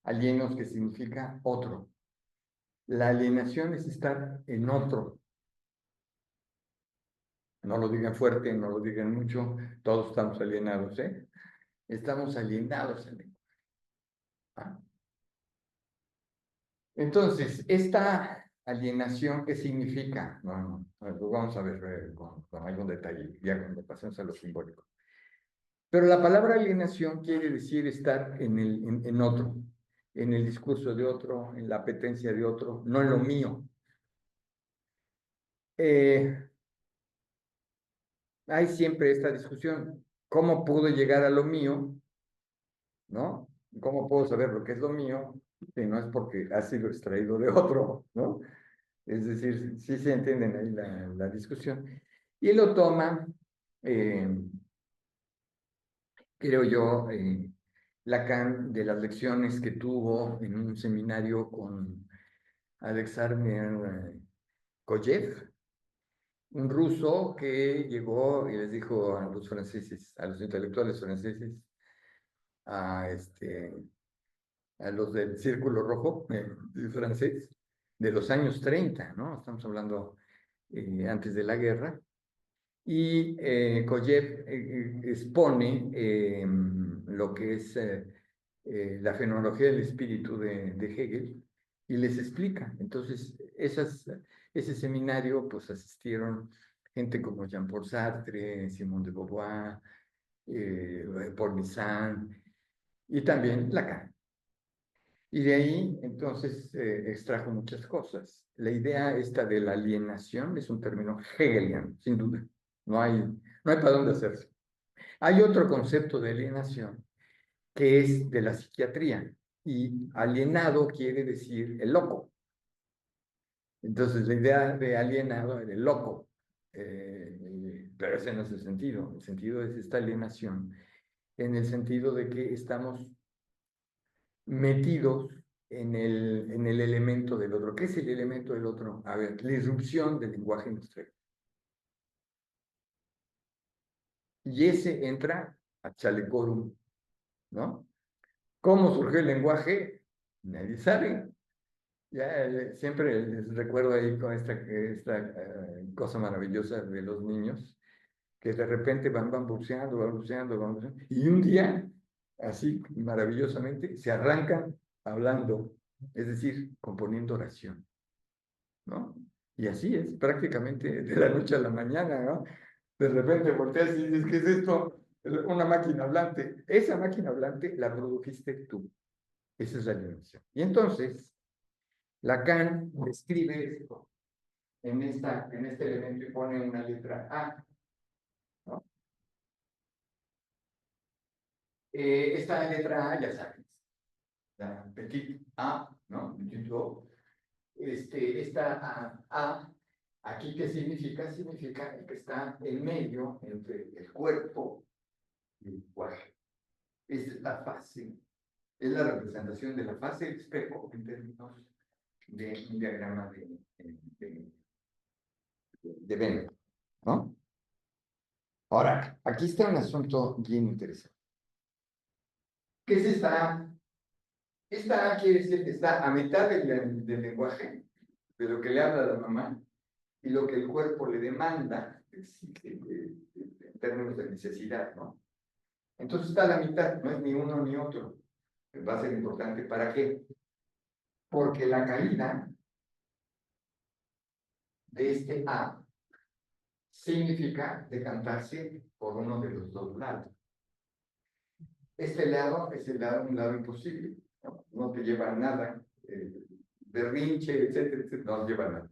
S1: alienos que significa otro. La alienación es estar en otro. No lo digan fuerte, no lo digan mucho, todos estamos alienados, ¿eh? Estamos alienados en el... ¿Ah? Entonces, esta alienación, ¿qué significa? No, pues vamos a ver con algún detalle, ya cuando pasemos a lo simbólico. Pero la palabra alienación quiere decir estar en otro, en el discurso de otro, en la apetencia de otro, no en lo mío. Hay siempre esta discusión, ¿cómo puedo llegar a lo mío? ¿No? ¿Cómo puedo saber lo que es lo mío? Si no es porque ha sido extraído de otro, ¿no? Es decir, sí se entienden ahí la discusión. Y él lo toma, creo yo, Lacan, de las lecciones que tuvo en un seminario con Alexander Koyev, un ruso que llegó y les dijo a los franceses, a los intelectuales franceses, a, a los del Círculo Rojo francés, de los años 30, ¿no? Estamos hablando antes de la guerra. Y Koyev expone lo que es la fenomenología del espíritu de Hegel y les explica. Entonces, ese seminario, pues asistieron gente como Jean-Paul Sartre, Simone de Beauvoir, Paul Nizan y también Lacan. Y de ahí, entonces, extrajo muchas cosas. La idea esta de la alienación es un término hegeliano, sin duda. No hay para dónde hacerse. Hay otro concepto de alienación que es de la psiquiatría. Y alienado quiere decir el loco. Entonces, la idea de alienado era el loco. Pero ese no es el sentido. El sentido es esta alienación en el sentido de que estamos metidos en el elemento del otro. ¿Qué es el elemento del otro? A ver, la irrupción del lenguaje industrial. Y ese entra a Chalecorum, ¿no? ¿Cómo surgió el lenguaje? Nadie sabe. Ya siempre les recuerdo ahí con esta cosa maravillosa de los niños, que de repente van balbuceando, y un día, así maravillosamente, se arrancan hablando, es decir, componiendo oración, ¿no? Y así es, prácticamente de la noche a la mañana, ¿no? De repente volteas y dices, ¿qué es esto? una máquina hablante. Esa máquina hablante la produjiste tú. Esa es la dimensión. Y entonces, Lacan describe esto en este elemento y pone una letra A, ¿no? Esta letra A, ya sabes, la petit A, ¿no? Esta A, aquí, ¿qué significa? Significa que está en medio entre el cuerpo y el lenguaje. Es la fase, es la representación de la fase del espejo en términos de un diagrama de Venn, ¿no? Ahora, aquí está un asunto bien interesante. ¿Qué es esta A? Esta A quiere decir que está a mitad del lenguaje, de lo que le habla la mamá, y lo que el cuerpo le demanda, en términos de necesidad, ¿no? Entonces está a la mitad, no es ni uno ni otro. Va a ser importante. ¿Para qué? Porque la caída de este A significa decantarse por uno de los dos lados. Este lado es un lado imposible, ¿no? No te lleva a nada, berrinche, etcétera, etcétera, no lleva a nada.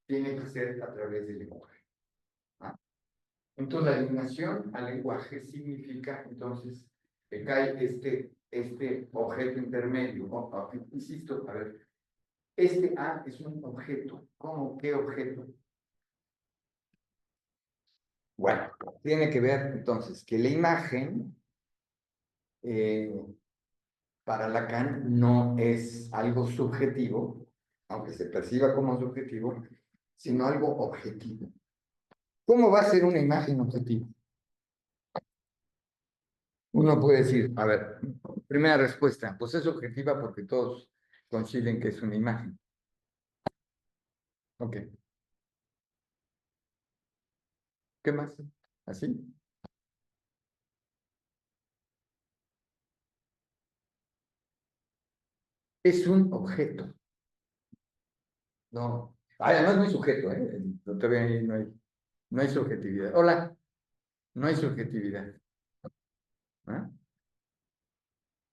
S1: Tiene que ser a través del lenguaje. ¿Ah? Entonces, la alineación al lenguaje significa, entonces, que cae este objeto intermedio. Insisto, a ver, este A es un objeto. ¿Cómo? ¿Qué objeto? Bueno, tiene que ver, entonces, que la imagen, para Lacan, no es algo subjetivo, aunque se perciba como subjetivo, sino algo objetivo. ¿Cómo va a ser una imagen objetiva? Uno puede decir, a ver, primera respuesta, pues es objetiva porque todos coinciden que es una imagen. Ok. ¿Qué más? ¿Así? Es un objeto. No. Además no hay sujeto, ¿eh? Todavía no hay subjetividad. Hola, no hay subjetividad. ¿Ah?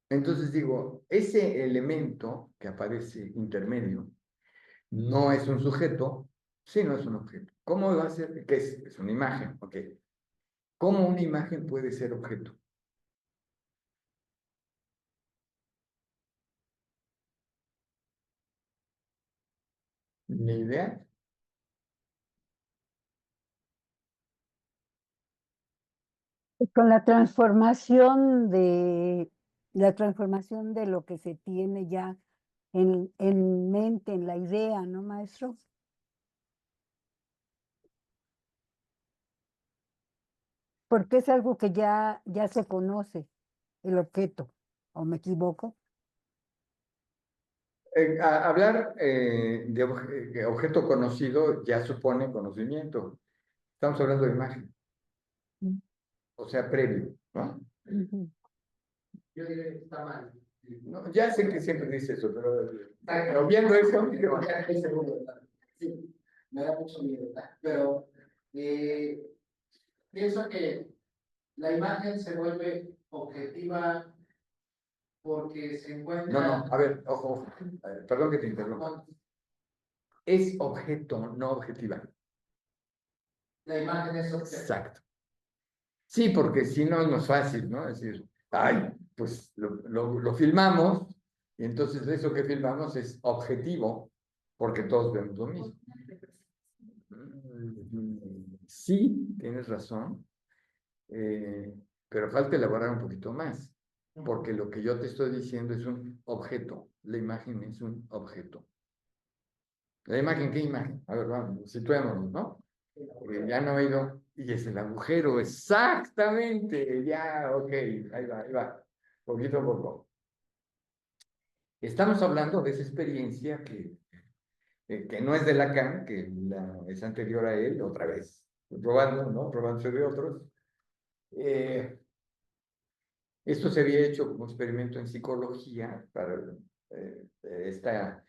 S1: Entonces digo, ese elemento que aparece intermedio no es un sujeto, sino es un objeto. ¿Cómo va a ser? ¿Qué es? Es una imagen, ok. ¿Cómo una imagen puede ser objeto? Ni idea.
S4: Con la transformación de lo que se tiene ya en mente, en la idea, ¿no, maestro? Porque es algo que ya se conoce, el objeto, ¿o me equivoco?
S1: Hablar de objeto conocido ya supone conocimiento. Estamos hablando de imagen,
S4: Mm.
S1: o sea, previo, ¿no?
S4: Ujú.
S3: Yo diré que está mal.
S1: No, ya sé que siempre dice eso, pero viendo eso, digo,
S3: Ya estoy seguro, ¿verdad? Sí, me da mucho miedo, ¿verdad? Pero pienso que la imagen se vuelve objetiva porque se encuentra.
S1: no, a ver, ojo, perdón que te interrumpa. Es objeto, no objetiva.
S3: La imagen es objeto.
S1: Exacto. Sí, porque si no, no es fácil, ¿no? Es decir, ay, pues lo filmamos, y entonces eso que filmamos es objetivo, porque todos vemos lo mismo. Sí, tienes razón, pero falta elaborar un poquito más, porque lo que yo te estoy diciendo es un objeto, la imagen es un objeto. ¿La imagen qué imagen? A ver, vamos, situémonos, ¿no? Ya no he oído, y es el agujero, exactamente, ya, ok, ahí va, poquito a poco. Estamos hablando de esa experiencia que no es de Lacan, que es anterior a él, otra vez, probando, ¿no? Probándose de otros. Esto se había hecho como experimento en psicología para esta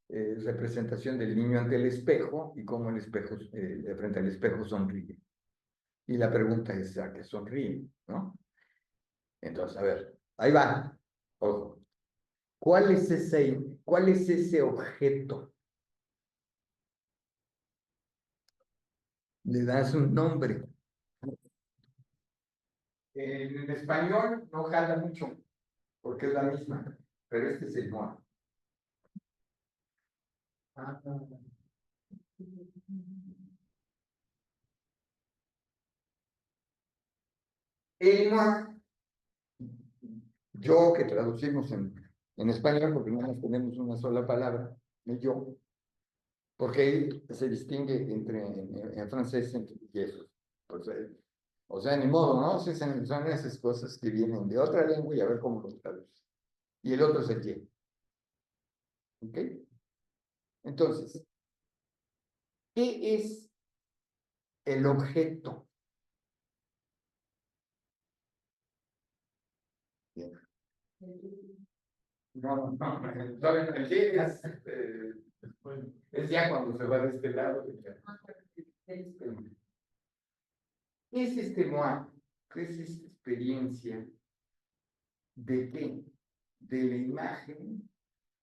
S1: representación del niño ante el espejo y cómo el espejo, frente al espejo sonríe. Y la pregunta es, ¿a qué sonríe? ¿No? Entonces, a ver, ahí va. Ojo. ¿Cuál es ese objeto? Le das un nombre. En español no jala mucho, porque es la misma, pero este es el MOA. El MOA, yo que traducimos en español, porque no nos tenemos una sola palabra, el yo, porque se distingue entre en francés entre y eso. O sea, ni modo, ¿no? Son esas cosas que vienen de otra lengua y a ver cómo lo traduces. Y el otro es el y. ¿Ok? Entonces, ¿qué es el objeto? Bien. No, ¿saben? El y es ya cuando se va de este lado. ¿Qué es este moi? ¿Qué es esta experiencia? ¿De qué? ¿De la imagen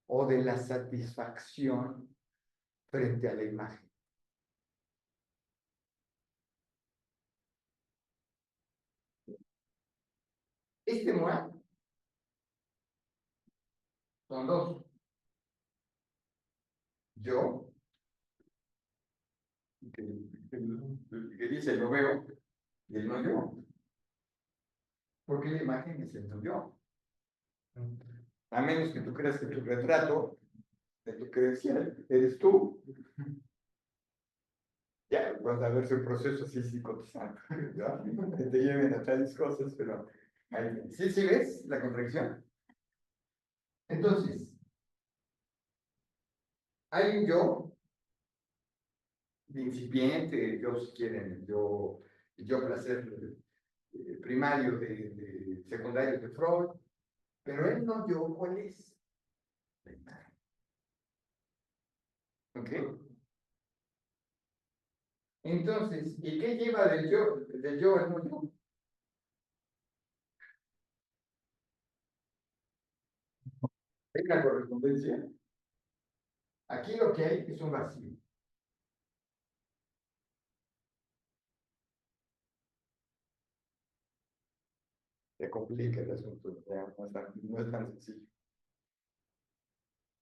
S1: o de la satisfacción frente a la imagen? Este moi son dos. Yo, que dice lo veo, y el no yo. Porque la imagen es el no yo. A menos que tú creas que tu retrato de tu credencial eres tú. Ya, vas a ver su proceso así psicotizante, ¿no? Que te lleven a tales cosas, pero ¿sí, sí ves la contradicción? Entonces, hay un yo de incipiente, yo si quieren, yo placer primario de secundario de Freud, pero él no yo, ¿cuál es? ¿Ok? Entonces, ¿y qué lleva del yo al no yo? ¿Hay una correspondencia? Aquí lo que hay es un vacío. Se complica el asunto, ya no es tan sencillo.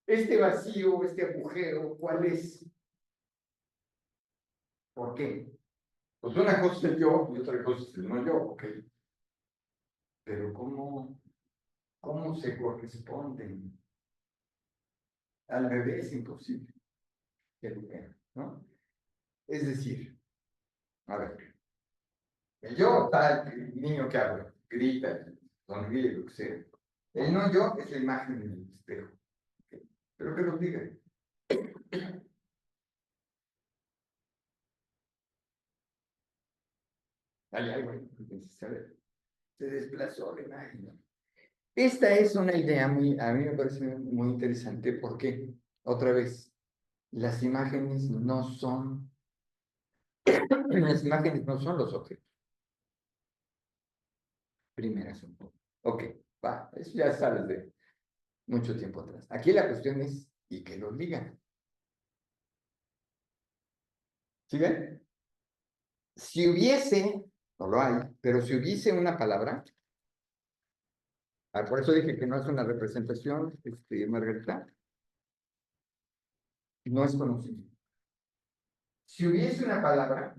S1: Este vacío, este agujero, ¿cuál es? ¿Por qué? Pues una cosa es el yo y otra cosa es el no yo, ok. Pero ¿cómo se corresponden? Al bebé es imposible que lo vean, ¿no? Es decir, a ver, el yo está el niño que habla, grita, sonríe, lo que sea. El no yo es la imagen en el espejo. ¿Okay? Pero que nos diga. Hay algo ahí, se desplazó la imagen. Esta es una idea a mí me parece muy interesante porque, otra vez, las imágenes no son, las imágenes no son los objetos. Primer asunto. Ok, va, eso ya sabes de mucho tiempo atrás. Aquí la cuestión es, ¿y qué los ligan? ¿Sí ven? Si hubiese, no lo hay, pero si hubiese una palabra, por eso dije que no es una representación, Margarita, no es conocido. Si hubiese una palabra,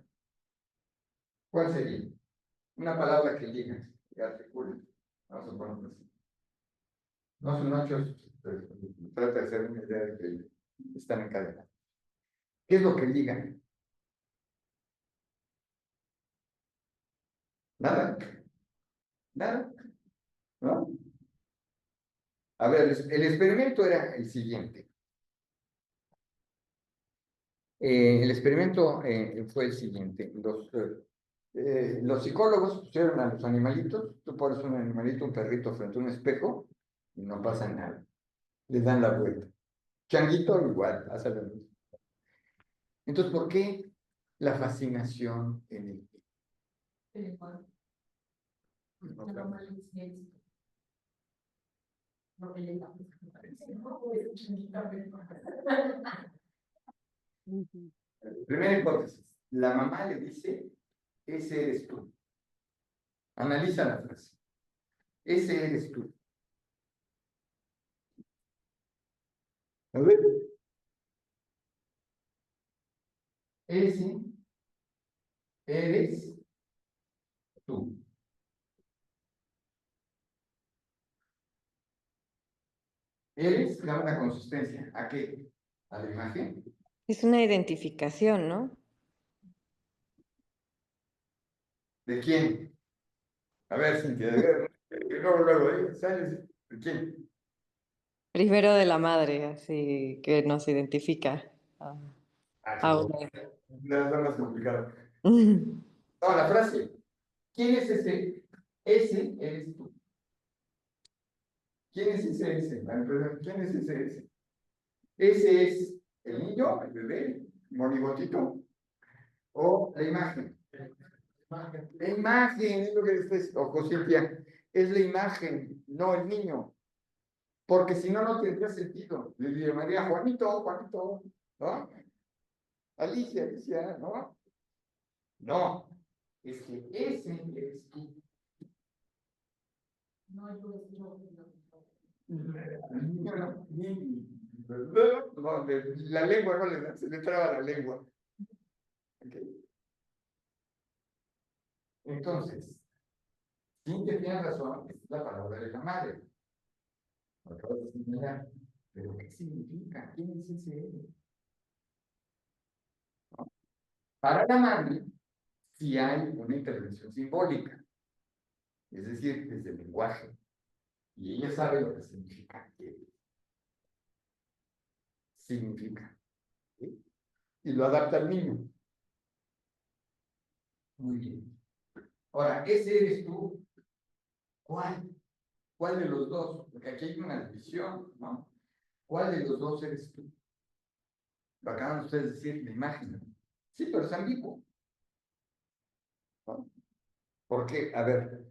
S1: ¿cuál sería? Una palabra que liga, que articula. Vamos a ponerlo así. No son hechos, trata de hacer una idea de que están en cadena. ¿Qué es lo que ligan? Nada, nada, ¿no? A ver, el experimento era el siguiente. El experimento fue el siguiente. Los psicólogos pusieron a los animalitos, tú pones un animalito, un perrito frente a un espejo y no pasa nada. Les dan la vuelta. Changuito igual, hace lo mismo. Entonces, ¿por qué la fascinación en el No sé.
S4: Ujú.
S1: Primera hipótesis. La mamá le dice, ese eres tú. Analiza la frase. Ese eres tú. A ver. Ese eres tú. Eres da una consistencia. ¿A qué? ¿A la imagen?
S2: Es una identificación, ¿no?
S1: ¿De quién? A ver, Cintia, luego, ¿sales? ¿De quién?
S2: Primero de la madre, así que nos identifica a
S1: Chico,
S2: una.
S1: no, es más complicado. No, la frase. ¿Quién es ese? Ese eres tú. ¿Quién es ese ese? ¿Quién es ese ese? Ese es el niño, el bebé, el monigotito, o la imagen. La imagen es lo que dices, ojo, Cintia, es la imagen, no el niño. Porque si no, no tendría sentido. Le llamaría Juanito, Juanito, ¿no? Alicia, Alicia, ¿no? No, es que ese eres tú. No, la lengua no le da, se le traba la lengua. ¿Okay? Entonces, Cintia tiene razón, esta es la palabra de la madre. Lo acabas de señalar. Pero ¿qué significa? ¿Quién es ese él? ¿No? Para la madre, sí hay una intervención simbólica, es decir, desde el lenguaje. Y ella sabe lo que significa. ¿Qué significa? ¿Sí? Y lo adapta al niño. Muy bien. Ahora, ese eres tú. ¿Cuál? ¿Cuál de los dos? Porque aquí hay una división, ¿no? ¿Cuál de los dos eres tú? Lo acaban ustedes de decir, la imagen. Sí, pero es ambiguo, ¿no? Porque, a ver,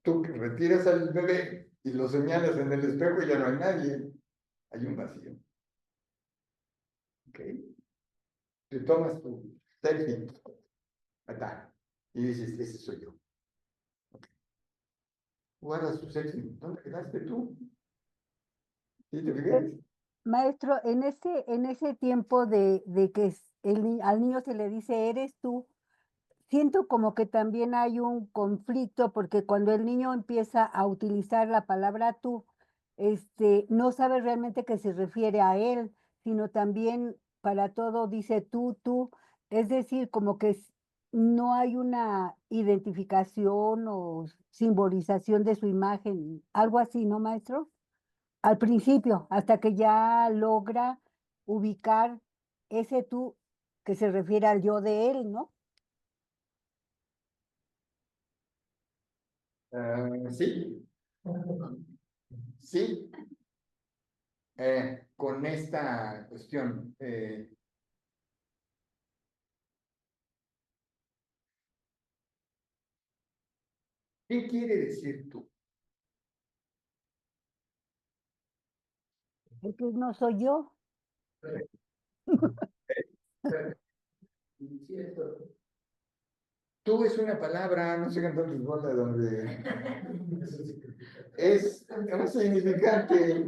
S1: tú que retiras al bebé y lo señalas en el espejo y ya no hay nadie. Hay un vacío. ¿Ok? Te tomas tu selfie, acá, y dices, ese soy yo. Okay. Guardas tu selfie. ¿Dónde quedaste tú? ¿Sí te fijas?
S4: Maestro, en ese tiempo de que al niño se le dice, eres tú, siento como que también hay un conflicto porque cuando el niño empieza a utilizar la palabra tú, no sabe realmente que se refiere a él, sino también para todo dice tú. Es decir, como que no hay una identificación o simbolización de su imagen, algo así, ¿no, maestro? Al principio, hasta que ya logra ubicar ese tú que se refiere al yo de él, ¿no?
S1: Sí, sí, con esta cuestión. ¿Qué quiere decir tú?
S4: Es que no soy yo.
S1: Tú es una palabra, no sé cantar fútbol de donde es un significante.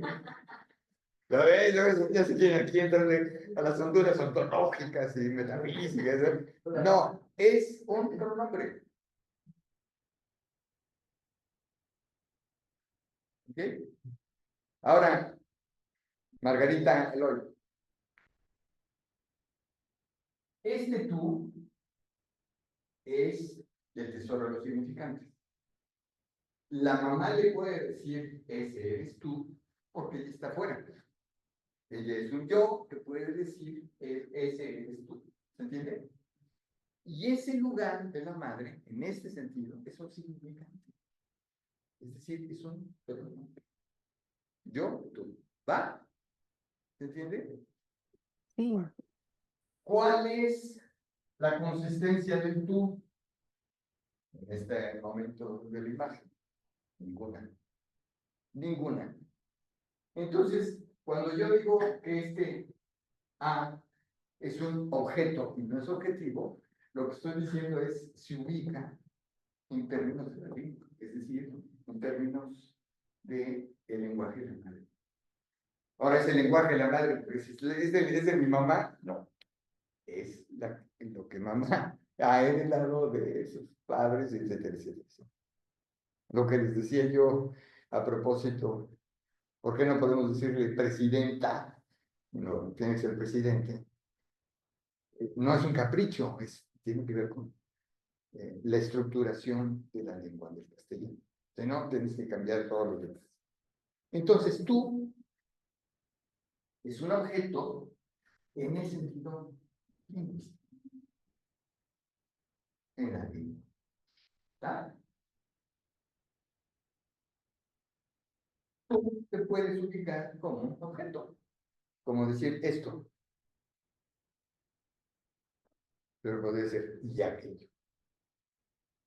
S1: ¿Lo ves? Ya se quieren aquí entonces a las honduras ontológicas y metafísicas. No, es un pronombre. ¿Ok? Ahora, Margarita Eloy, este tú es el tesoro de los significantes. La mamá le puede decir, ese eres tú, porque ella está afuera. Ella es un yo que puede decir, ese eres tú. ¿Se entiende? Y ese lugar de la madre, en este sentido, es un significante. Es decir, es un pronombre. Yo, tú. ¿Va? ¿Se entiende?
S4: Sí,
S1: ¿Cuál es la consistencia del tú? en este momento de la imagen? Ninguna. Ninguna. Entonces, cuando yo digo que este A es un objeto y no es objetivo, lo que estoy diciendo es se ubica en términos de la lengua, es decir, en términos del lenguaje de la madre. Ahora, ¿es el lenguaje de la madre? Pues, ¿es de mi mamá? No. Es lo que mamá ha heredado de sus padres, etcétera, etcétera. Lo que les decía yo a propósito, ¿por qué no podemos decirle presidenta? No, tiene que ser presidente. No es un capricho, tiene que ver con la estructuración de la lengua del castellano. Si no, tienes que cambiar todos los demás. Entonces, tú es un objeto en el sentido lingüístico, en la lengua. ¿Está? Tú te puedes ubicar como un objeto, como decir esto, pero podría ser y aquello,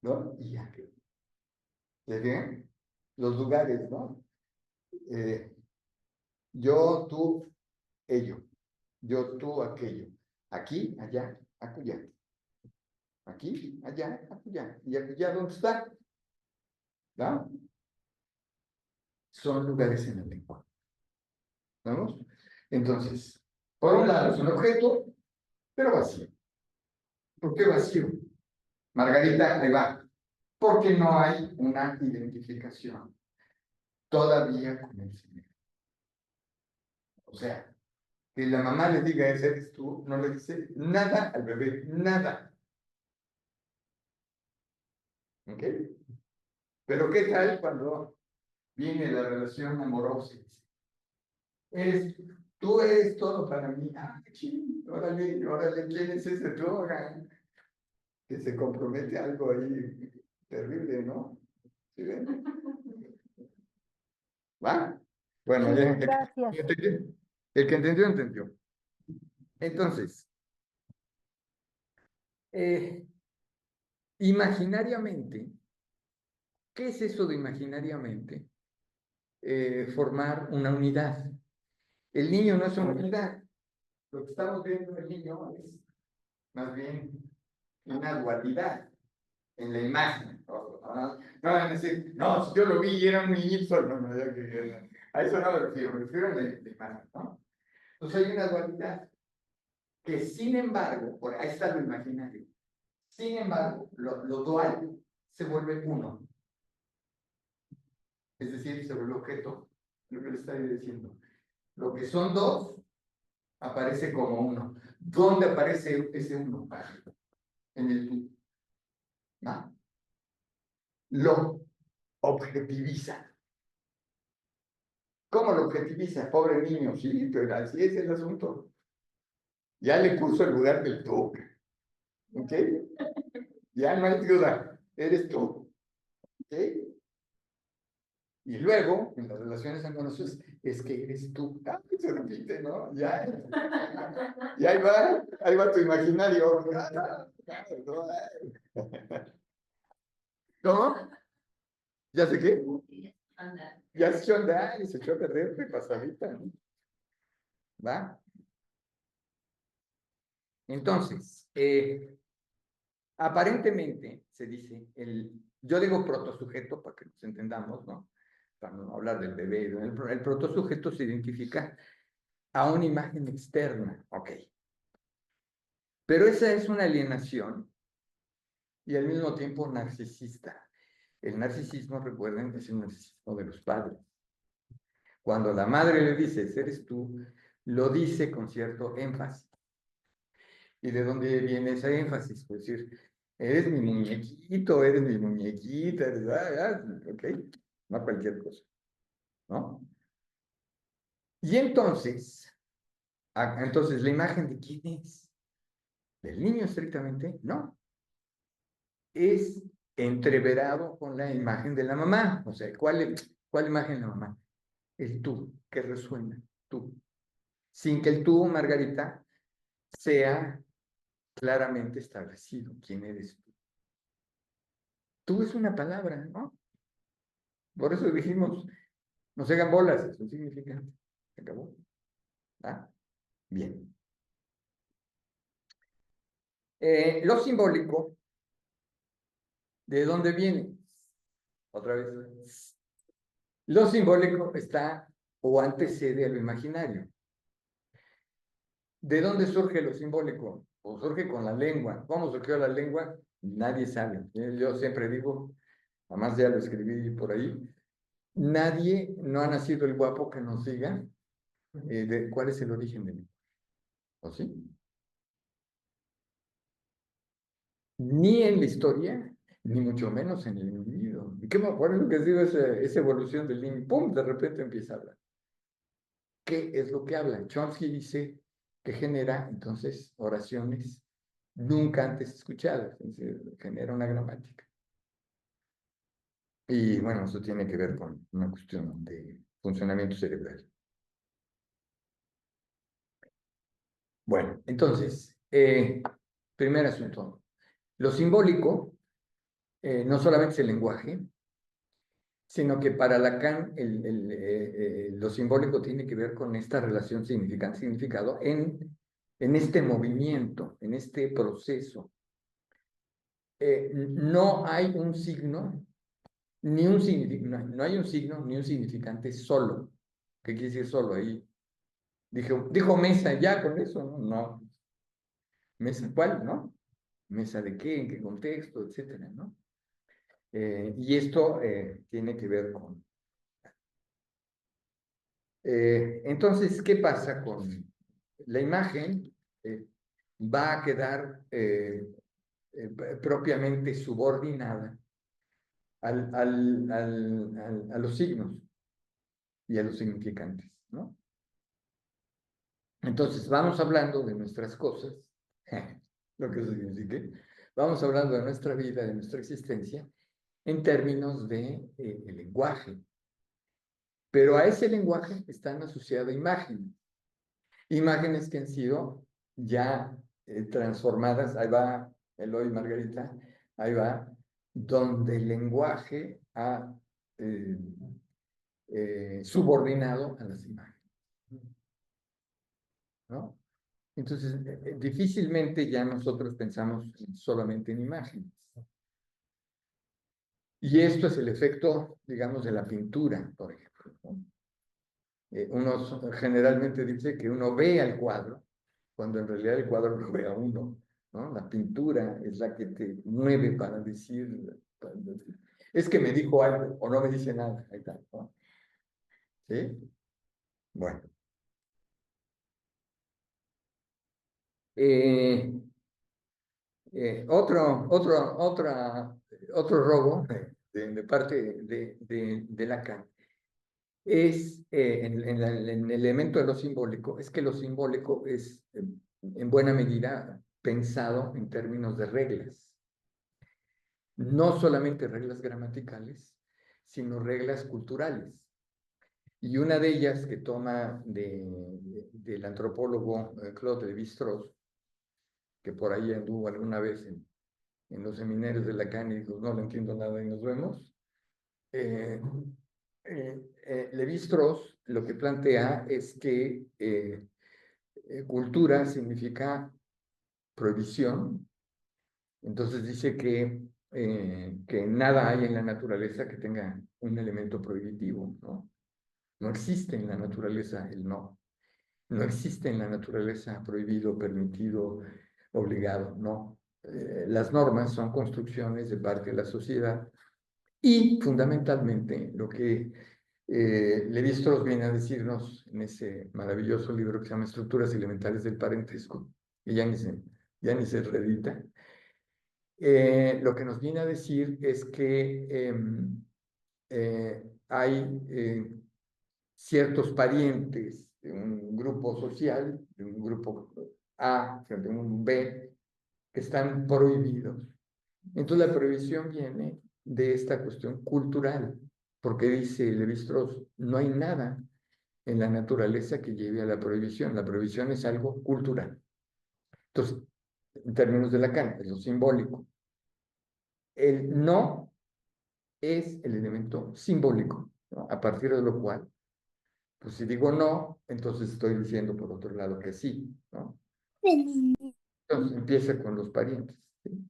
S1: ¿no? Y aquello. ¿Les bien? Los lugares, ¿no? Yo, tú, ello. Yo, tú, aquello. Aquí, allá, acullá. Aquí, allá, acullá. ¿Y acullá dónde está? ¿No? Son lugares en la lengua. ¿Vamos? Entonces, por un lado es un objeto, pero vacío. ¿Por qué vacío? Margarita, ahí va. Porque no hay una identificación todavía con el Señor. O sea, que la mamá le diga, ese eres tú, no le dice nada al bebé, nada. ¿Ok? Pero ¿qué tal cuando viene la relación amorosa? Eres, tú eres todo para mí. Ah, órale, órale, ¿quién es ese tú? Que se compromete a algo ahí terrible, ¿no? ¿Sí ven? ¿Va? Bueno,
S4: Sí,
S1: ya,
S4: gracias.
S1: el que entendió, entendió. Entonces, imaginariamente, ¿qué es eso de imaginariamente? Formar una unidad. El niño no es una unidad. Lo que estamos viendo el niño es más bien una dualidad en la imagen. No van a decir, no, si yo lo vi y era un niñito, no, a eso no me refiero a la imagen, ¿no? Entonces hay una dualidad que sin embargo, por ahí está lo imaginario, sin embargo, lo dual se vuelve uno. Es decir, se vuelve objeto, lo que le estoy diciendo. Lo que son dos aparece como uno. ¿Dónde aparece ese uno? En el tú. ¿No? Lo objetiviza. ¿Cómo lo objetiviza? Pobre niño, sí, pero así es el asunto. Ya le puso el lugar del tú. ¿Ok? Ya no hay duda, eres tú. ¿Ok? Y luego, en las relaciones amorosas, es que eres tú. Ah, se repite, ¿no? Ya. Y ahí va tu imaginario. ¿Cómo? ¿Ya sé qué? Ya se echó a andar y se echó a perder de pasadita, ¿no? ¿Va? Entonces, aparentemente se dice, yo digo protosujeto para que nos entendamos, ¿no? Para no hablar del bebé, el protosujeto se identifica a una imagen externa, ok. Pero esa es una alienación y al mismo tiempo narcisista. El narcisismo, recuerden, es el narcisismo de los padres. Cuando la madre le dice, eres tú, lo dice con cierto énfasis. ¿Y de dónde viene ese énfasis? Pues decir, eres mi muñequito, eres mi muñequita, ok, no cualquier cosa, ¿no? Y entonces, entonces, ¿la imagen de quién es? ¿Del niño estrictamente? No. Es entreverado con la imagen de la mamá. O sea, ¿cuál imagen de la mamá? El tú, que resuena, tú. Sin que el tú, Margarita, sea claramente establecido. ¿Quién eres tú? tú es una palabra, ¿no? Por eso dijimos, no se hagan bolas, es un significante. Se acabó. ¿Ah? Bien. Lo simbólico, ¿de dónde viene? Otra vez. Lo simbólico está o antecede a lo imaginario. ¿De dónde surge lo simbólico? O surge con la lengua. ¿Cómo surgió la lengua? Nadie sabe. Yo siempre digo, además ya lo escribí por ahí, nadie, no ha nacido el guapo que nos diga de cuál es el origen del lenguaje. ¿O sí? Ni en la historia, ni mucho menos en el individuo. ¿Y qué me acuerdo que digo esa evolución del niño? ¡Pum! De repente empieza a hablar. ¿Qué es lo que habla? Chomsky dice que genera entonces oraciones nunca antes escuchadas, es decir, genera una gramática. Y bueno, eso tiene que ver con una cuestión de funcionamiento cerebral. Bueno, entonces, primer asunto. Lo simbólico no solamente es el lenguaje, sino que para Lacan lo simbólico tiene que ver con esta relación significante-significado en este movimiento, en este proceso. No hay un signo, no hay un signo ni un significante solo. ¿Qué quiere decir solo? Ahí dijo mesa, ya con eso, ¿no? No. ¿Mesa cuál, no? ¿Mesa de qué? ¿En qué contexto? Etcétera, ¿no? Y esto tiene que ver con... entonces, ¿qué pasa con la imagen? Va a quedar propiamente subordinada a los signos y a los significantes, ¿no? Entonces, vamos hablando de nuestras cosas, lo que eso signifique, vamos hablando de nuestra vida, de nuestra existencia, en términos de el lenguaje. Pero a ese lenguaje están asociadas imágenes, imágenes que han sido ya transformadas, ahí va Eloy y Margarita, ahí va, donde el lenguaje ha subordinado a las imágenes, ¿no? Entonces, difícilmente ya nosotros pensamos solamente en imágenes. Y esto es el efecto, digamos, de la pintura, por ejemplo, ¿no? Uno generalmente dice que uno ve al cuadro, cuando en realidad el cuadro lo ve a uno, ¿no? La pintura es la que te mueve para decir, es que me dijo algo o no me dice nada, ahí está, ¿no? ¿Sí? Bueno. Otro robo de parte de Lacan es en el elemento de lo simbólico, es que lo simbólico es en buena medida pensado en términos de reglas. No solamente reglas gramaticales, sino reglas culturales. Y una de ellas que toma del antropólogo Claude Lévi-Strauss, que por ahí anduvo alguna vez en los seminarios de Lacan y dijo, no le entiendo nada y nos vemos. Lévi-Strauss lo que plantea es que cultura significa prohibición. Entonces dice que nada hay en la naturaleza que tenga un elemento prohibitivo, ¿no? No existe en la naturaleza el no. No existe en la naturaleza prohibido, permitido, obligado, no. Las normas son construcciones de parte de la sociedad y fundamentalmente lo que Lévi-Strauss viene a decirnos en ese maravilloso libro que se llama Estructuras Elementales del Parentesco, que ya ni se reedita, lo que nos viene a decir es que hay ciertos parientes de un grupo social, de un grupo A frente a un B, que están prohibidos. Entonces la prohibición viene de esta cuestión cultural, porque dice Lévi-Strauss, no hay nada en la naturaleza que lleve a la prohibición. La prohibición es algo cultural. Entonces, en términos de Lacan, es lo simbólico. El no es el elemento simbólico, ¿no? A partir de lo cual, pues si digo no, entonces estoy diciendo por otro lado que sí, ¿no? Entonces empieza con los parientes, ¿sí?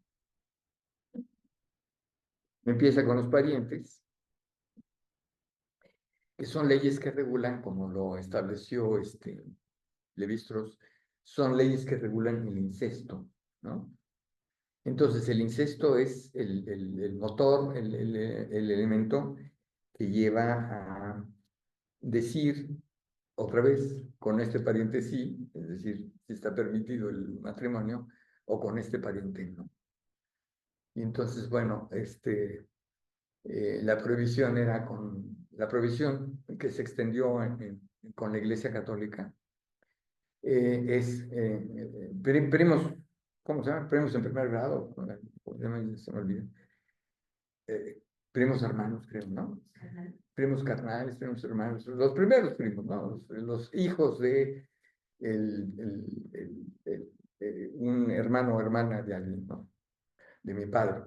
S1: Empieza con los parientes, que son leyes que regulan, como lo estableció Levi-Strauss, son leyes que regulan el incesto, ¿no? Entonces, el incesto es el motor, el elemento que lleva a decir, otra vez, con este pariente sí, es decir, si está permitido el matrimonio, o con este pariente no. Y entonces, bueno, la prohibición era la prohibición que se extendió con la Iglesia Católica, primos, ¿cómo se llama? Primos en primer grado, se me olvida. Primos hermanos, creo, ¿no? Ajá. Primos carnales, primos hermanos, los primeros primos, ¿no? Los hijos de un hermano o hermana de alguien, ¿no? De mi padre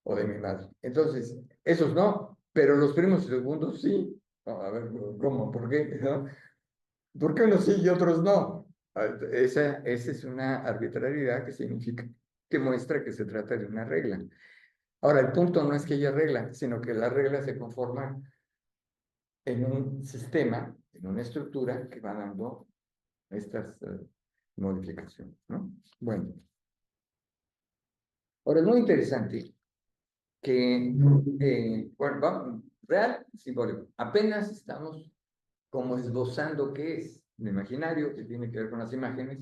S1: o de mi madre. Entonces, esos no, pero los primos segundos sí. No, a ver, ¿cómo? ¿Por qué? ¿No? ¿Por qué unos sí y otros no? Esa es una arbitrariedad que significa, que muestra que se trata de una regla. Ahora, el punto no es que haya regla, sino que la regla se conforma en un sistema, en una estructura que va dando estas modificaciones, ¿no? Bueno. Ahora, es muy interesante que, bueno, real, simbólico. Apenas estamos como esbozando qué es lo imaginario, que tiene que ver con las imágenes,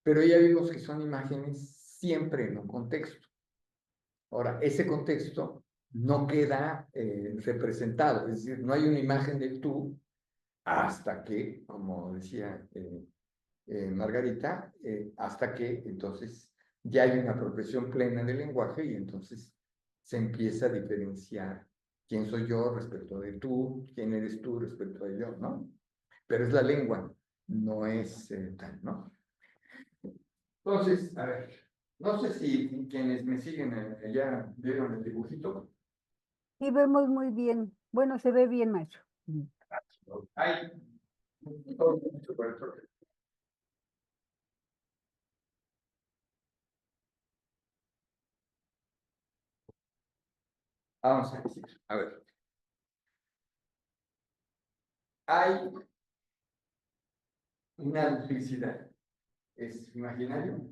S1: pero ya vimos que son imágenes siempre en un contexto. Ahora, ese contexto no queda representado, es decir, no hay una imagen del tú hasta que, como decía Margarita, hasta que entonces ya hay una apropiación plena del lenguaje y entonces se empieza a diferenciar quién soy yo respecto de tú, quién eres tú respecto de yo, ¿no? Pero es la lengua, no es tal, ¿no? Entonces, a ver, no sé si quienes me siguen ya vieron el dibujito.
S4: Y vemos muy bien. Bueno, se ve bien, maestro.
S1: Hay todo mucho por el problema. Vamos a decir, a ver. Hay una duplicidad. Es imaginario,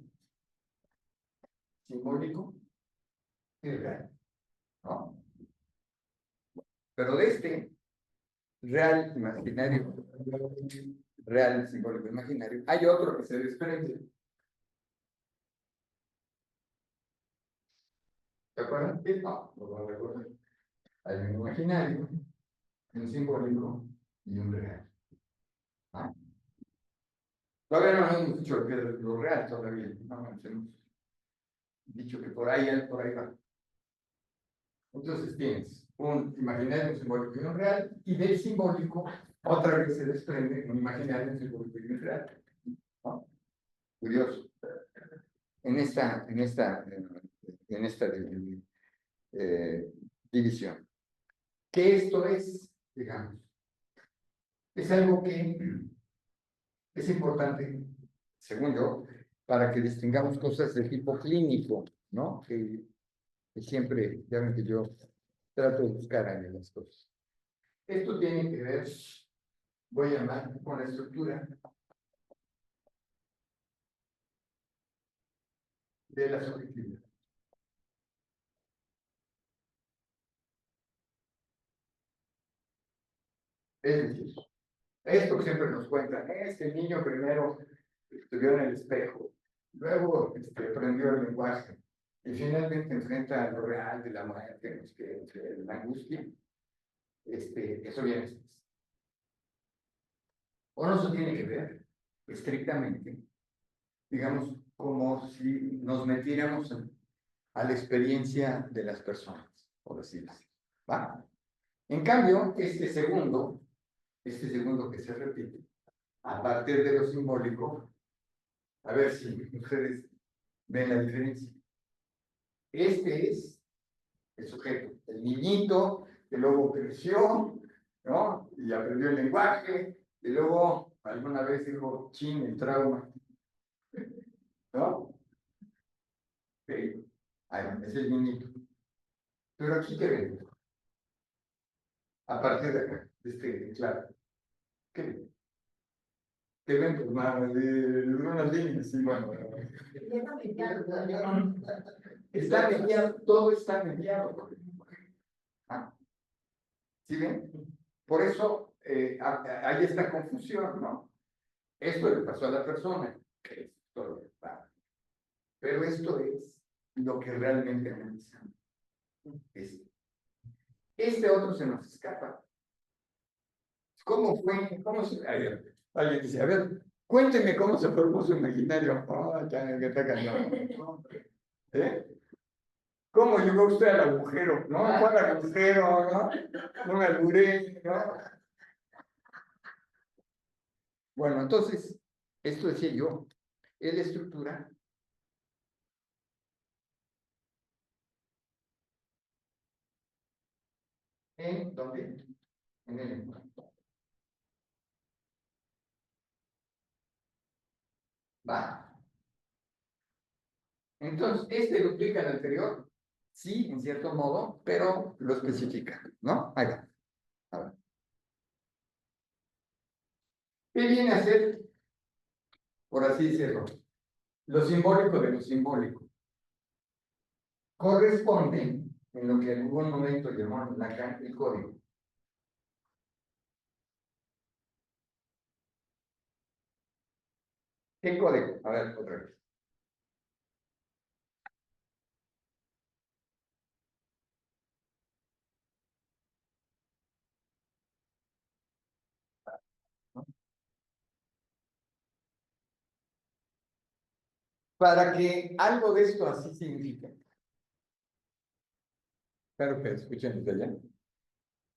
S1: simbólico y real, ¿no? Pero de real, imaginario, real, simbólico, imaginario, hay otro que se desprende. ¿Se acuerdan? No, no lo recuerdo. Hay un imaginario, un simbólico y un real. ¿No? Todavía no hemos dicho lo real, todavía no hemos dicho que por ahí va. Entonces tienes un imaginario, un simbólico y un real, y del simbólico otra vez se desprende un imaginario, un simbólico y un real. ¿No? Curioso. En esta división. ¿Qué esto es? Digamos, es algo que es importante, según yo, para que distingamos cosas de tipo clínico, ¿no? Que siempre, ya ven que yo trato de buscar ahí las cosas. Esto tiene que ver, voy a llamar, con la estructura de la subjetividad. Es decir, esto que siempre nos cuentan, el niño primero estudió en el espejo, luego aprendió el lenguaje, y finalmente enfrenta lo real de la muerte, la angustia, eso viene después. O no se tiene que ver estrictamente, digamos, como si nos metiéramos a la experiencia de las personas, por decirlo así. ¿Va? En cambio, este segundo que se repite, a partir de lo simbólico, a ver si ustedes ven la diferencia. Este es el sujeto, el niñito, que luego creció, ¿no? Y aprendió el lenguaje, y luego alguna vez dijo, chin, el trauma, ¿no? Sí. Ahí, es el niñito. Pero aquí, ¿qué ven? A partir de acá, claro, ¿qué ven? ¿Qué ven? Pues nada, de unas líneas, sí, bueno. Está mediado, todo está mediado. Ah, ¿sí ven? Por eso hay esta confusión, ¿no? Esto le pasó a la persona, que es todo lo que pasa. Pero esto es lo que realmente analizamos. Este otro se nos escapa. ¿Cómo fue? ¿Cómo se...? Alguien dice, a ver, cuénteme cómo se formó su imaginario. Oh, ya, que está cañón. ¿Eh? ¿Cómo llegó usted al agujero? ¿No? Fue al agujero, ¿no? No me alburé, ¿no? Bueno, entonces, esto decía yo, es la estructura. ¿En dónde? En el lenguaje. Va. Entonces, este duplica el anterior, sí, en cierto modo, pero lo especifica, ¿no? Ahí va. A ver. ¿Qué viene a ser, por así decirlo, lo simbólico de lo simbólico? Corresponde en lo que en algún momento llamó Lacan el código. ¿Qué código? A ver, otra vez. Para que algo de esto así signifique. Claro que escuchen desde allá.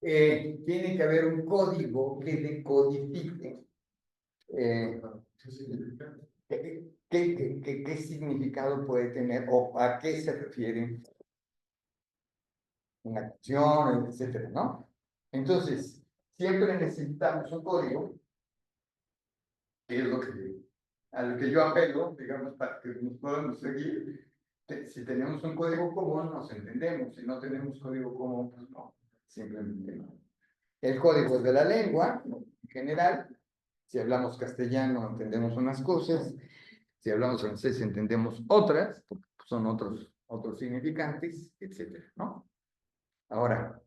S1: Tiene que haber un código que decodifique qué significado puede tener o a qué se refiere una acción, etcétera, ¿no? Entonces, siempre necesitamos un código, que es lo que, a lo que yo apelo, digamos, para que nos podamos seguir. Si tenemos un código común, nos entendemos. Si no tenemos código común, pues no, simplemente no. El código es de la lengua, ¿no? En general. Si hablamos castellano, entendemos unas cosas. Si hablamos francés, entendemos otras, porque son otros significantes, etcétera, ¿no? Ahora,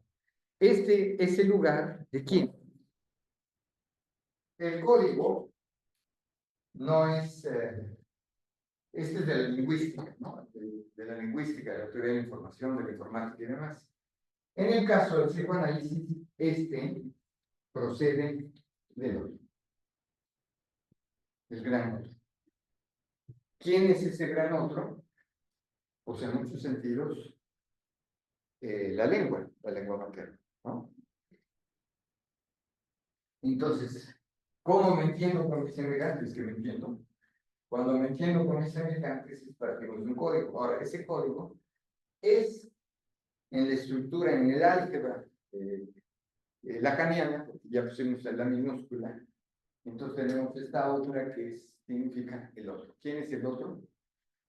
S1: este es el lugar de quién. El código no es, este es de la lingüística, ¿no? De la lingüística, de la teoría de la información, de la informática y demás. En el caso del psicoanálisis, este procede del otro, el gran otro. ¿Quién es ese gran otro? Pues en muchos sentidos, la lengua materna, ¿no? Entonces, ¿cómo me entiendo con mis semejantes? Que me entiendo. Cuando me entiendo con mis semejantes es partimos de un código. Ahora, ese código es en la estructura, en el álgebra lacaniana, porque ya pusimos la minúscula. Entonces tenemos esta otra que significa el otro. ¿Quién es el otro?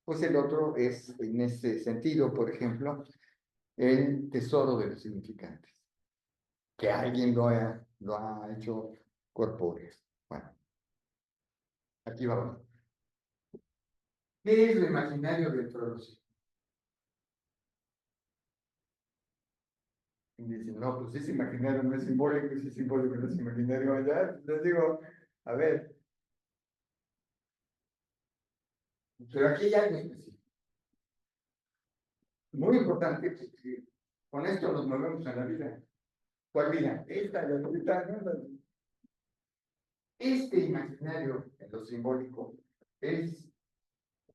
S1: Pues el otro es, en este sentido, por ejemplo, el tesoro de los significantes, que alguien lo ha hecho corpóreo. Bueno, aquí vamos. ¿Qué es lo imaginario dentro de los? Y dicen, no, pues es imaginario, no es simbólico, si es simbólico, no es imaginario. Allá les digo, a ver, pero aquí hay algo específico. Muy importante, porque con esto nos movemos en la vida. ¿Cuál vida? Esta, la vida, ¿no? Este imaginario en lo simbólico es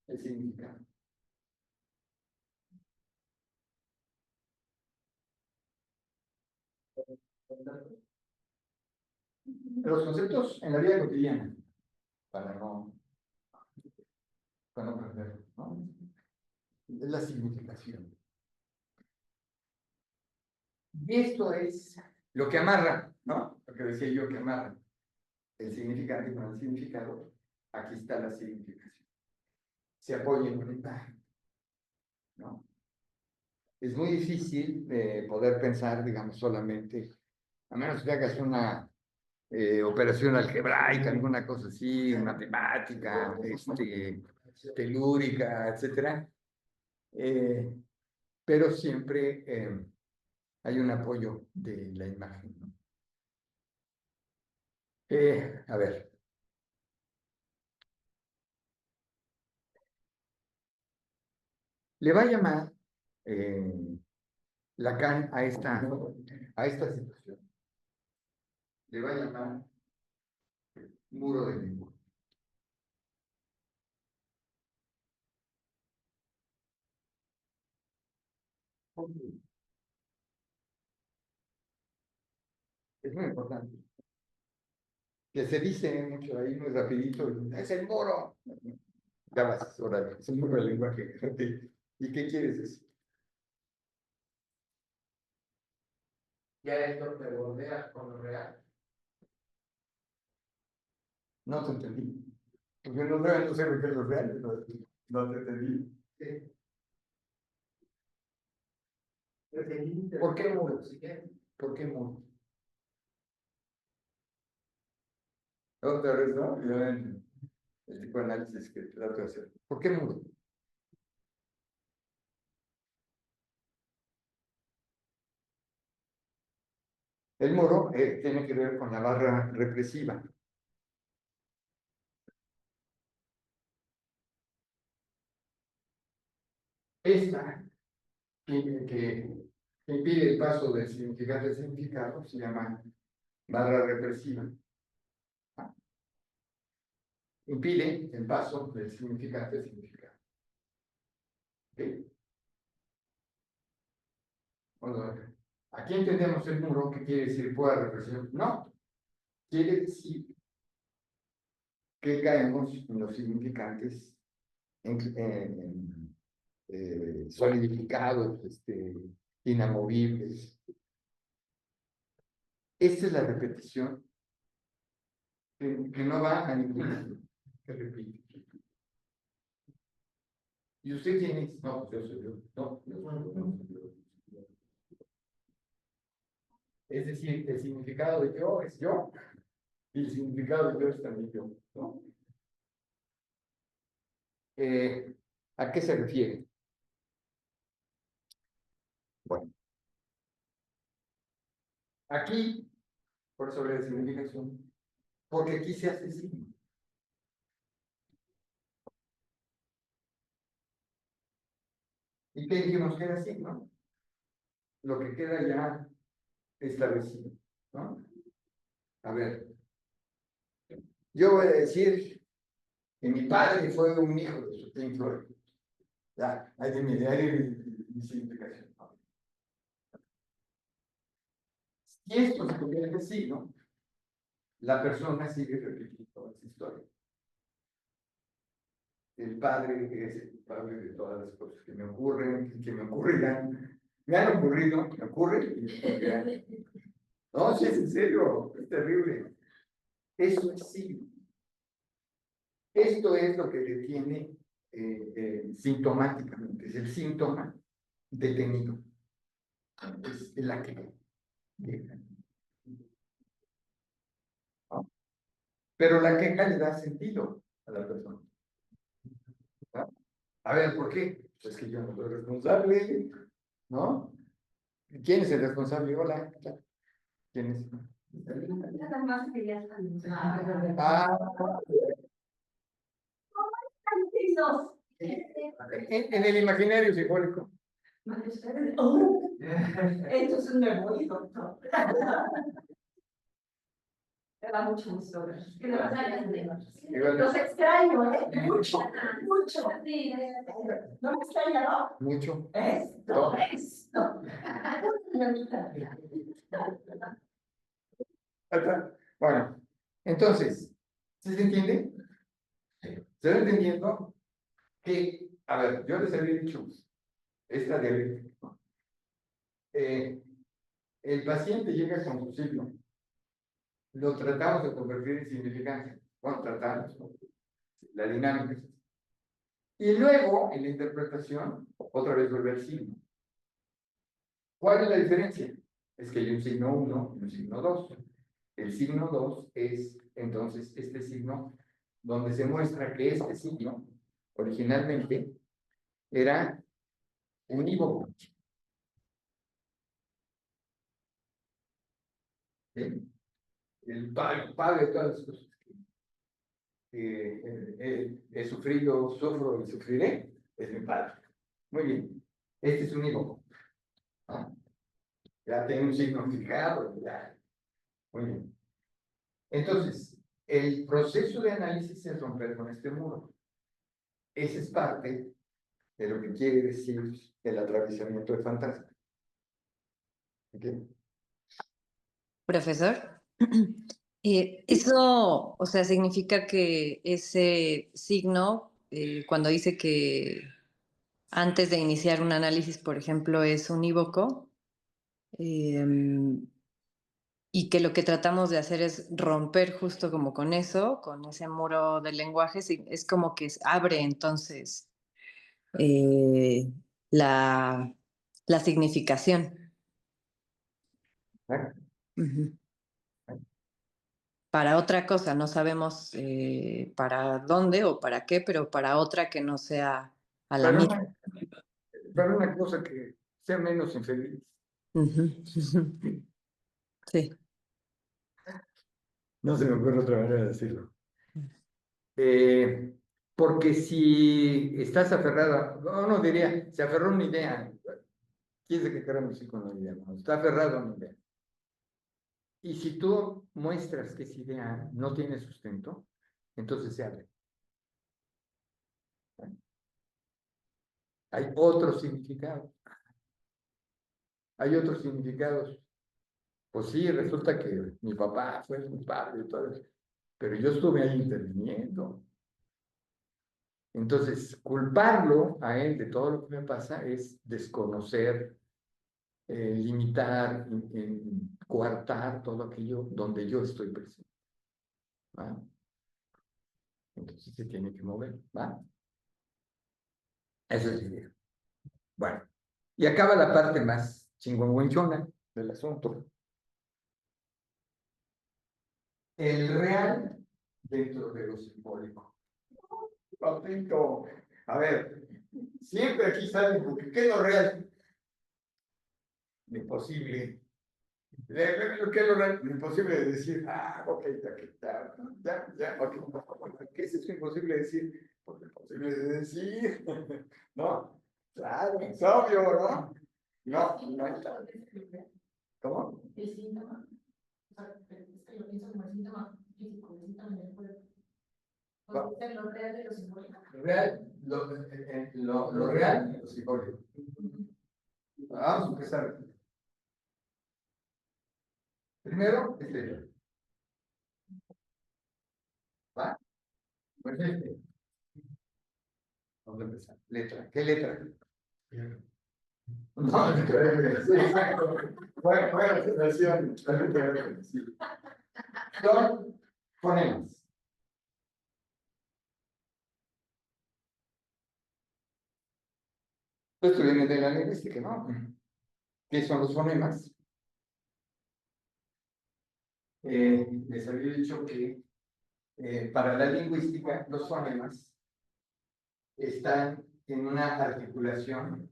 S1: el significado. Los conceptos en la vida cotidiana, para no perderlo, ¿no? Es la significación. Y esto es lo que amarra, ¿no? Lo que decía yo que amarra el significante con el significado. Aquí está la significación. Se apoya en una imagen, ¿no? Es muy difícil poder pensar, digamos, solamente, a menos que hagas una operación algebraica, alguna cosa así, matemática, telúrica, etcétera. Pero siempre hay un apoyo de la imagen, ¿no? A ver. Le va a llamar Lacan a esta situación. Le va a llamar muro de lenguaje. Es muy importante. Que se dice mucho ahí muy rapidito, es el muro. Ya vas, órale, es el muro del lenguaje. ¿Y qué quieres decir?
S3: Ya esto te bordea con lo real.
S1: No te entendí. Porque no sé, no sé lo que es lo real, no te entendí.
S3: Sí.
S1: ¿Por qué muro? ¿Por qué muro? Otra vez, ¿no? Yo en el tipo de análisis que trato de hacer. ¿Por qué muro? El muro tiene que ver con la barra represiva. Esta que impide el paso del significado al significado se llama barra represiva. Impide el paso del significado al significado. ¿Okay? Bueno, aquí entendemos el muro, ¿qué quiere decir pueda represión? No, quiere decir que caemos en los significantes solidificados, inamovibles. Esta es la repetición que no va a ningún lado, que repite. ¿Y usted quién es? No, pues yo soy yo. No, no soy yo. Es decir, el significado de yo es yo, y el significado de yo es también yo, ¿no? ¿A qué se refiere? Bueno, aquí, por sobre la significación, porque aquí se hace signo. ¿Y qué dijimos que era signo? Lo que queda ya establecido, ¿no? A ver, yo voy a decir que mi padre fue un hijo de su Pink Floyd. Ya, ahí de mi significación. Si esto se convierte en signo, la persona sigue repitiendo toda esa historia. El padre es el culpable de todas las cosas que me ocurren, que me ocurrirán. Me han ocurrido, me ocurren y me ocurrirán. No, sí, es en serio, es terrible. Eso es signo. Esto es lo que detiene sintomáticamente, es el síntoma detenido. Es la queja. ¿No? Pero la queja le da sentido a la persona. ¿No? A ver, ¿por qué? Pues es que yo no soy responsable, ¿no? ¿Quién es el responsable? Hola. ¿Quién es?
S5: Nada más quería saludar.
S1: Ah,
S5: Tranquilos.
S1: en el imaginario simbólico.
S5: Oh, entonces me voy, doctor. Me da mucho gusto. Que los
S1: Igual.
S5: los extraño, ¿eh? Mucho, mucho. Sí, no me extraña, ¿no?
S1: Mucho.
S5: Esto.
S1: Bueno, entonces, ¿sí se entiende? ¿Se va entendiendo? Que, a ver, yo les había dicho esta dialéctica. el paciente llega con su signo. Lo tratamos de convertir en significante. Bueno, tratamos, ¿no? La dinámica es esa. Y luego, en la interpretación, otra vez vuelve al signo. ¿Cuál es la diferencia? Es que hay un signo 1 y un signo 2. El signo 2 es, entonces, este signo donde se muestra que este signo, originalmente, era unívoco. ¿Sí? El padre de todas las cosas que he sufrido, sufro y sufriré, es mi padre. Muy bien. Este es unívoco. ¿No? Ya tiene un signo fijado. Ya. Muy bien. Entonces, el proceso de análisis es romper con este muro. Esa es parte de lo que quiere decir el atravesamiento de fantasma. ¿Ok?
S2: Profesor, eso, o sea, significa que ese signo, cuando dice que antes de iniciar un análisis, por ejemplo, es unívoco, y que lo que tratamos de hacer es romper justo como con eso, con ese muro del lenguaje, es como que abre entonces eh, la, la significación.
S1: ¿Ah?
S2: Ujú. Para otra cosa, no sabemos para dónde o para qué, pero para otra que no sea a la
S1: Para
S2: misma.
S1: una, para una cosa que sea menos infeliz.
S2: Ujú. Sí.
S1: No se me ocurre otra manera de decirlo. Porque si estás aferrada, no diría, se aferró a una idea. ¿Quién se que queramos decir con una idea? No, está aferrado a una idea. Y si tú muestras que esa idea no tiene sustento, entonces se abre. Hay otros significados. Hay otros significados. Pues sí, resulta que mi papá fue mi padre y todo eso, pero yo estuve ahí interviniendo. Entonces, culparlo a él de todo lo que me pasa es desconocer, limitar, coartar todo aquello donde yo estoy presente. ¿Va? Entonces se tiene que mover, ¿va? Esa es la idea. Bueno, y acaba la parte más chingüengüenchona del asunto. El real dentro de lo simbólico. Papito, a ver, siempre aquí sale, porque ¿qué es lo real? Lo imposible. Lo que es lo real, lo imposible de decir, ok, ya, ok. ¿Qué es eso imposible de decir? Pues lo imposible de decir. No, claro, es obvio, ¿no? No está. ¿Cómo?
S5: El síntoma, o sea, es que lo pienso como el síntoma físico, el síntoma en el cuerpo. Puede ser lo real de lo simbólico.
S1: Lo real y lo simbólico. Vamos a empezar. Primero, este. ¿Va? Pues este. Vamos a empezar. Letra. ¿Qué letra? No, sí, exacto. Buena observación. Sí. Son fonemas. Esto viene de la lingüística, ¿no? ¿Qué son los fonemas? Les había dicho que para la lingüística los fonemas están en una articulación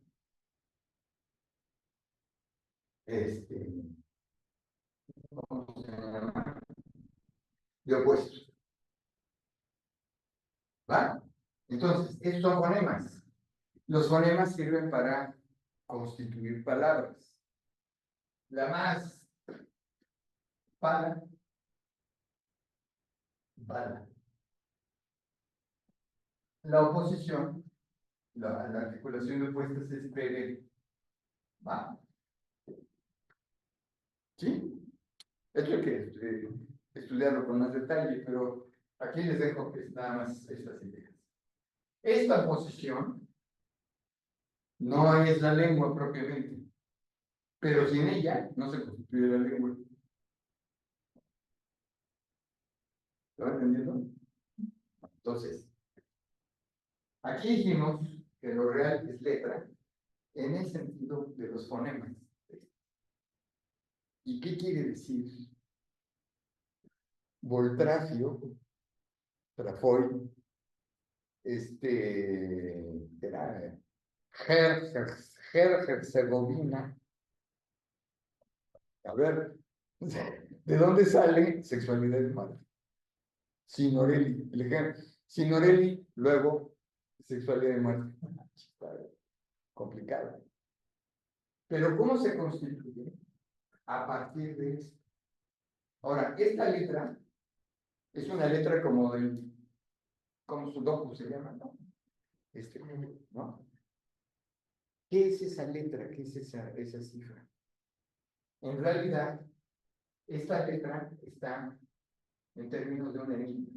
S1: ¿cómo se llama? De opuestos. ¿Va? Entonces, estos son fonemas. Los fonemas sirven para constituir palabras. La más pala, pala. La oposición, la articulación de opuestas es PL. ¿Va? ¿Sí? Esto hay que estudiarlo con más detalle, pero aquí les dejo que es nada más estas ideas. Esta posición no es la lengua propiamente, pero sin ella no se constituye la lengua. ¿Lo van entendiendo? Entonces, aquí dijimos que lo real es letra en el sentido de los fonemas. ¿Y qué quiere decir? Voltrafio, Trafoy, era Herzegovina. A ver, ¿de dónde sale sexualidad y muerte? Signorelli, el ejemplo. Signorelli, luego sexualidad y muerte. Está complicado. Pero ¿cómo se constituye? A partir de esto. Ahora, esta letra es una letra como sudoku se llama, ¿no? ¿No? ¿Qué es esa letra? ¿Qué es esa cifra? En realidad, esta letra está en términos de un enigma.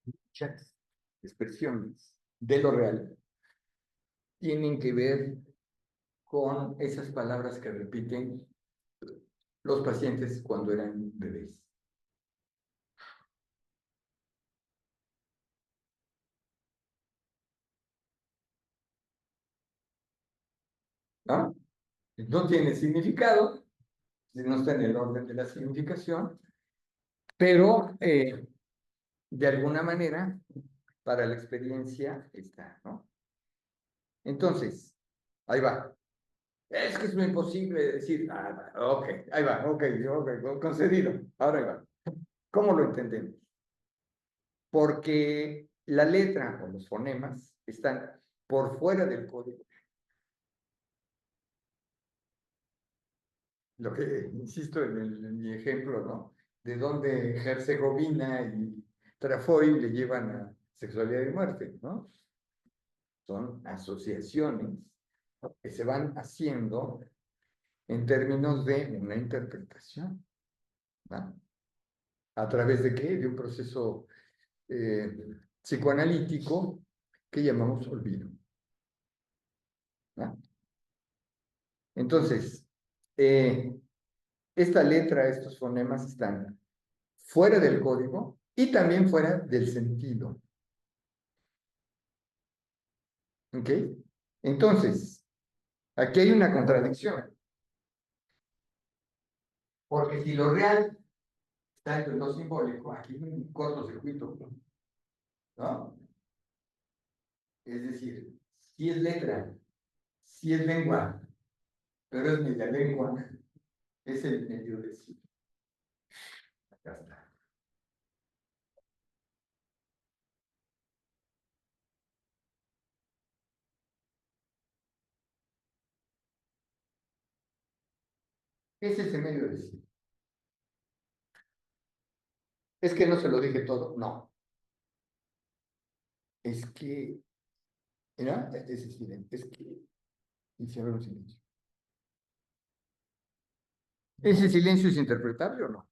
S1: Muchas expresiones de lo real tienen que ver con esas palabras que repiten los pacientes cuando eran bebés. ¿No? No tiene significado, no está en el orden de la significación, pero de alguna manera para la experiencia está, ¿no? Entonces, ahí va. Es que es muy imposible decir, ok, ahí va, ok, concedido. Ahora ahí va. ¿Cómo lo entendemos? Porque la letra o los fonemas están por fuera del código. Lo que insisto en mi ejemplo, ¿no? De donde Herzegovina y Trafoy le llevan a sexualidad y muerte, ¿no? Son asociaciones que se van haciendo en términos de una interpretación, ¿no? ¿A través de qué? De un proceso psicoanalítico que llamamos olvido, ¿no? Entonces, esta letra, estos fonemas están fuera del código y también fuera del sentido. ¿Ok? Entonces, aquí hay una contradicción. Porque si lo real está entre lo simbólico, aquí hay un cortocircuito, ¿no? Es decir, si es letra, si es lengua, pero es media lengua, es el medio de sí. Acá está. Es ese medio de sí. Es que no se lo dije todo, no. Es que, mira, es que, hicieron un silencio. ¿Ese silencio es interpretable o no?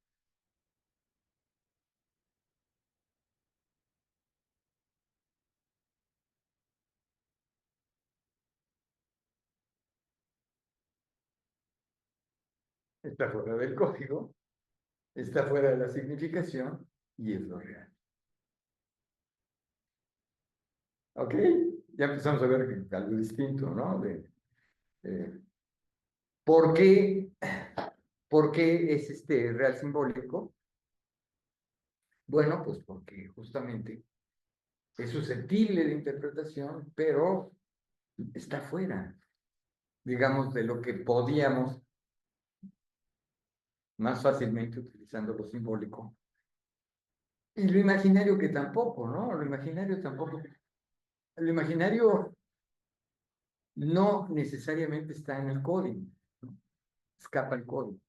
S1: Está fuera del código, está fuera de la significación y es lo real. ¿Ok? Ya empezamos a ver algo distinto, ¿no? ¿Por qué es real simbólico? Bueno, pues porque justamente es susceptible de interpretación, pero está fuera, digamos, de lo que podíamos más fácilmente utilizando lo simbólico. Y lo imaginario que tampoco, ¿no? Lo imaginario tampoco. Lo imaginario no necesariamente está en el código, ¿no? Escapa el código.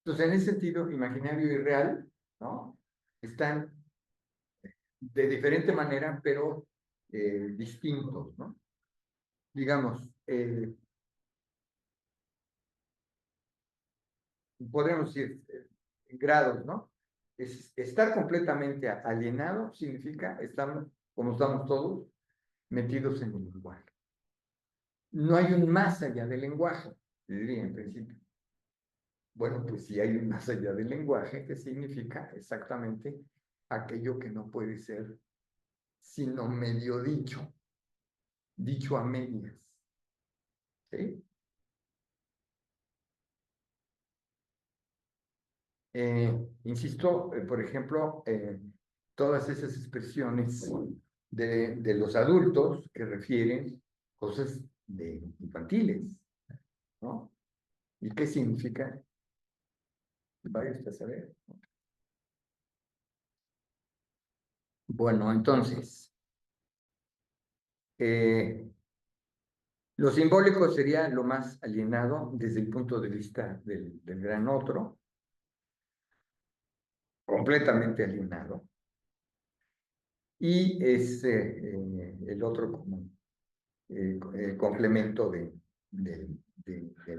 S1: Entonces, en ese sentido, imaginario y real, ¿no? Están de diferente manera, pero distintos, ¿no? Digamos, podríamos decir, grados, ¿no? Estar completamente alienado significa estar, como estamos todos, metidos en el lenguaje. No hay un más allá del lenguaje, diría en principio. Bueno, pues sí hay un más allá del lenguaje, que significa exactamente aquello que no puede ser sino medio dicho, dicho a medias. ¿Sí? Insisto, por ejemplo, todas esas expresiones de los adultos que refieren cosas infantiles, ¿no? ¿Y qué significa? Vaya usted a saber. Bueno, entonces, lo simbólico sería lo más alienado desde el punto de vista del gran otro, completamente alienado, y es el otro como complemento del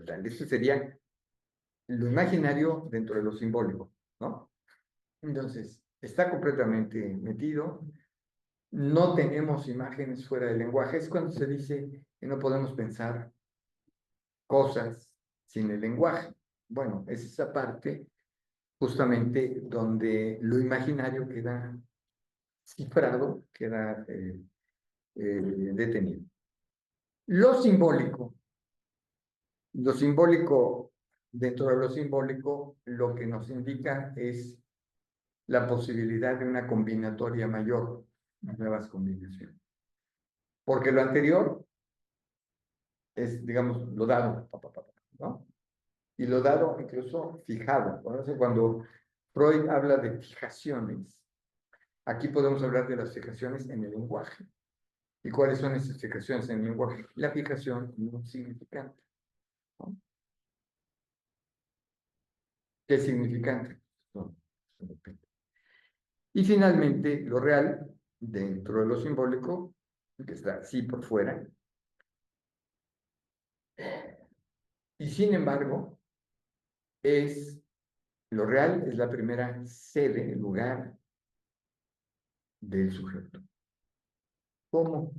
S1: tal. Eso sería lo imaginario dentro de lo simbólico, ¿no? Entonces, está completamente metido. No tenemos imágenes fuera del lenguaje. Es cuando se dice que no podemos pensar cosas sin el lenguaje. Bueno, es esa parte justamente donde lo imaginario queda cifrado, queda detenido. Lo simbólico, dentro de lo simbólico, lo que nos indica es la posibilidad de una combinatoria mayor, nuevas combinaciones. Porque lo anterior es, digamos, lo dado, ¿no? Y lo dado incluso fijado. Por eso cuando Freud habla de fijaciones, aquí podemos hablar de las fijaciones en el lenguaje. ¿Y cuáles son esas fijaciones en el lenguaje? La fijación en un significante, ¿no? ¿Qué es significante? No, depende. Y finalmente, lo real, dentro de lo simbólico, que está así por fuera, y sin embargo, lo real es la primera sede, el lugar del sujeto. ¿Cómo?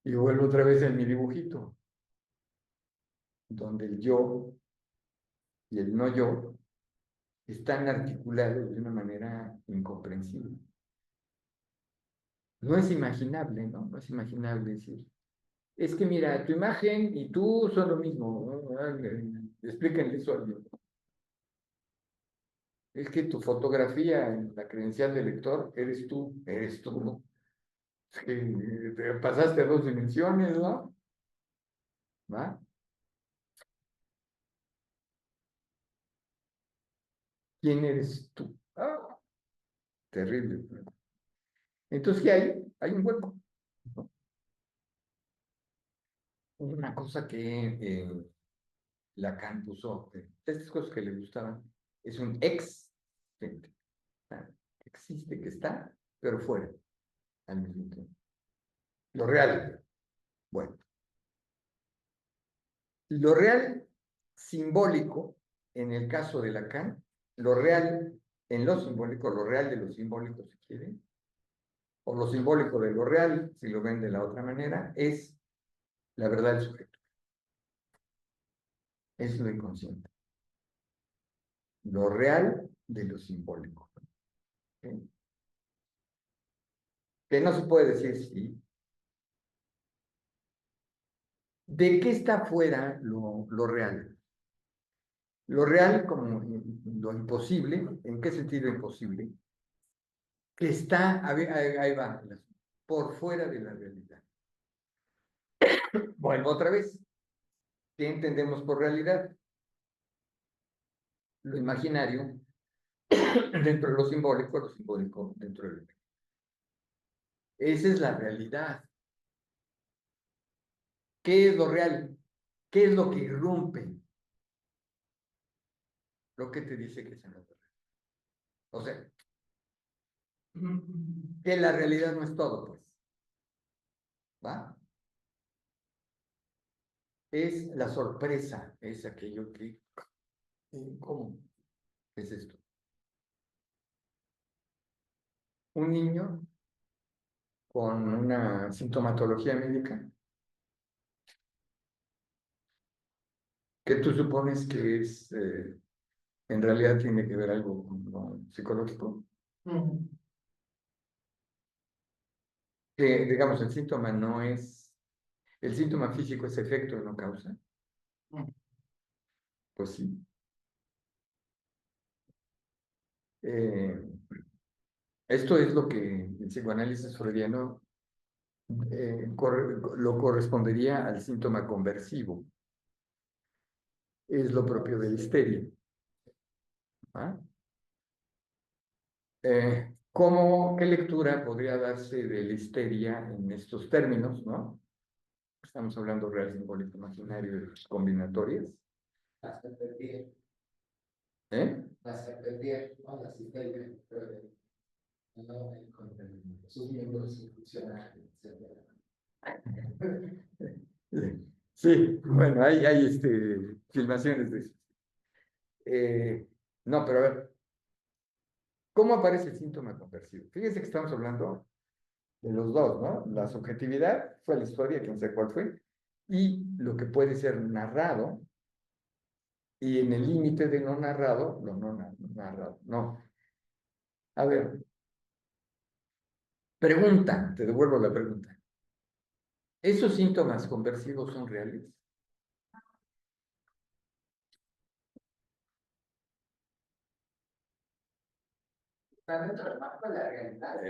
S1: Y vuelvo otra vez en mi dibujito, donde el yo y el no yo están articulados de una manera incomprensible. No es imaginable, ¿no? No es imaginable decir, es que mira, tu imagen y tú son lo mismo, ¿no? Explíquenle eso a alguien. Es que tu fotografía en la credencial del lector eres tú, ¿no? Es que te pasaste a 2 dimensiones, ¿no? ¿Va? ¿Quién eres tú? Ah, terrible. Entonces, ¿qué hay? Hay un hueco, ¿no? Una cosa que Lacan puso, estas cosas que le gustaban, es un existente. Existe, que está, pero fuera, al mismo tiempo. Lo real. Bueno, lo real simbólico, en el caso de Lacan, lo real en lo simbólico, lo real de lo simbólico, si quieren, o lo simbólico de lo real, si lo ven de la otra manera, es la verdad del sujeto. Es lo inconsciente. Lo real de lo simbólico. ¿Sí? Que no se puede decir sí. ¿De qué está fuera lo real? Lo real como lo imposible. ¿En qué sentido imposible? Que está, ahí va, por fuera de la realidad. Bueno, otra vez, ¿qué entendemos por realidad? Lo imaginario dentro de lo simbólico dentro de lo... Esa es la realidad. ¿Qué es lo real? ¿Qué es lo que irrumpe? Lo que te dice que es la verdad. O sea, que la realidad no es todo, pues. ¿Va? Es la sorpresa, es aquello que... ¿Cómo? es esto. Un niño con una sintomatología médica que tú supones que es, en realidad tiene que ver algo con lo psicológico. Que, digamos, el síntoma no es, el síntoma físico es efecto y no causa. Pues sí. Esto es lo que el psicoanálisis freudiano lo correspondería al síntoma conversivo. Es lo propio de la histeria. ¿Ah? ¿Qué lectura podría darse de la histeria en estos términos, ¿no? Estamos hablando real, simbólico, imaginario, combinatorias.
S3: Las que perdí,
S1: ¿Eh?
S3: las que perdí, no las histéricas, pero no con sus miembros institucionales, etc.
S1: Sí, bueno, hay filmaciones de eso. No, pero a ver, ¿cómo aparece el síntoma conversivo? Fíjense que estamos hablando de los dos, ¿no? La subjetividad fue la historia, quién sabe cuál fue, y lo que puede ser narrado, y en el límite de no narrado, lo no narrado, no. A ver, pregunta, te devuelvo la pregunta. ¿Esos síntomas conversivos son reales?
S3: Está dentro del marco de la realidad.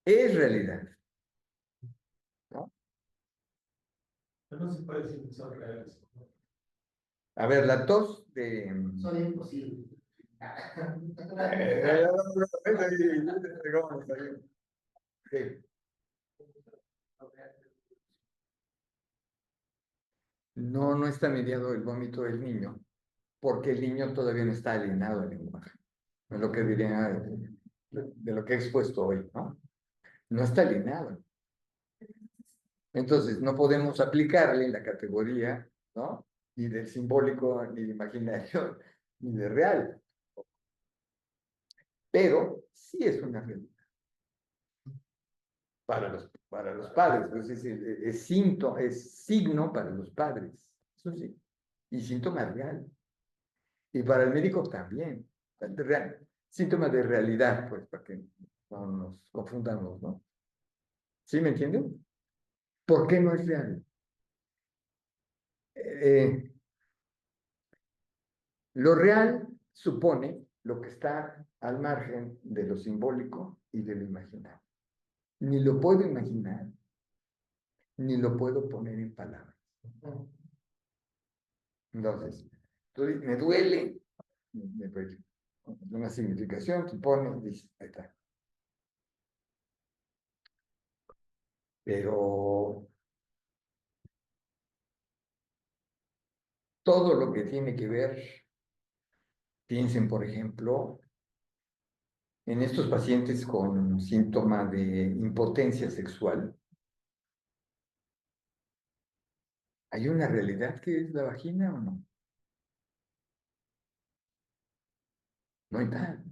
S1: Es realidad, ¿no?
S6: No se puede decir que son reales.
S1: A ver, la tos de...
S3: Son imposibles.
S1: Sí. No, no está mediado el vómito del niño, porque el niño todavía no está alienado al lenguaje. Es lo que diría de lo que he expuesto hoy, ¿no? No está alienado. Entonces, no podemos aplicarle la categoría, ¿no? Ni del simbólico, ni de imaginario, ni de real. Pero sí es una realidad. Para los padres, pues es signo para los padres, eso sí, y síntoma real. Y para el médico también, síntoma de realidad, pues, para que no nos confundamos, ¿no? ¿Sí me entienden? ¿Por qué no es real? Lo real supone lo que está al margen de lo simbólico y de lo imaginario. Ni lo puedo imaginar, ni lo puedo poner en palabras. Entonces, me duele, una significación que pone, dice, ahí está. Pero todo lo que tiene que ver, piensen, por ejemplo, en estos pacientes con síntoma de impotencia sexual, ¿hay una realidad que es la vagina o no? No hay tal.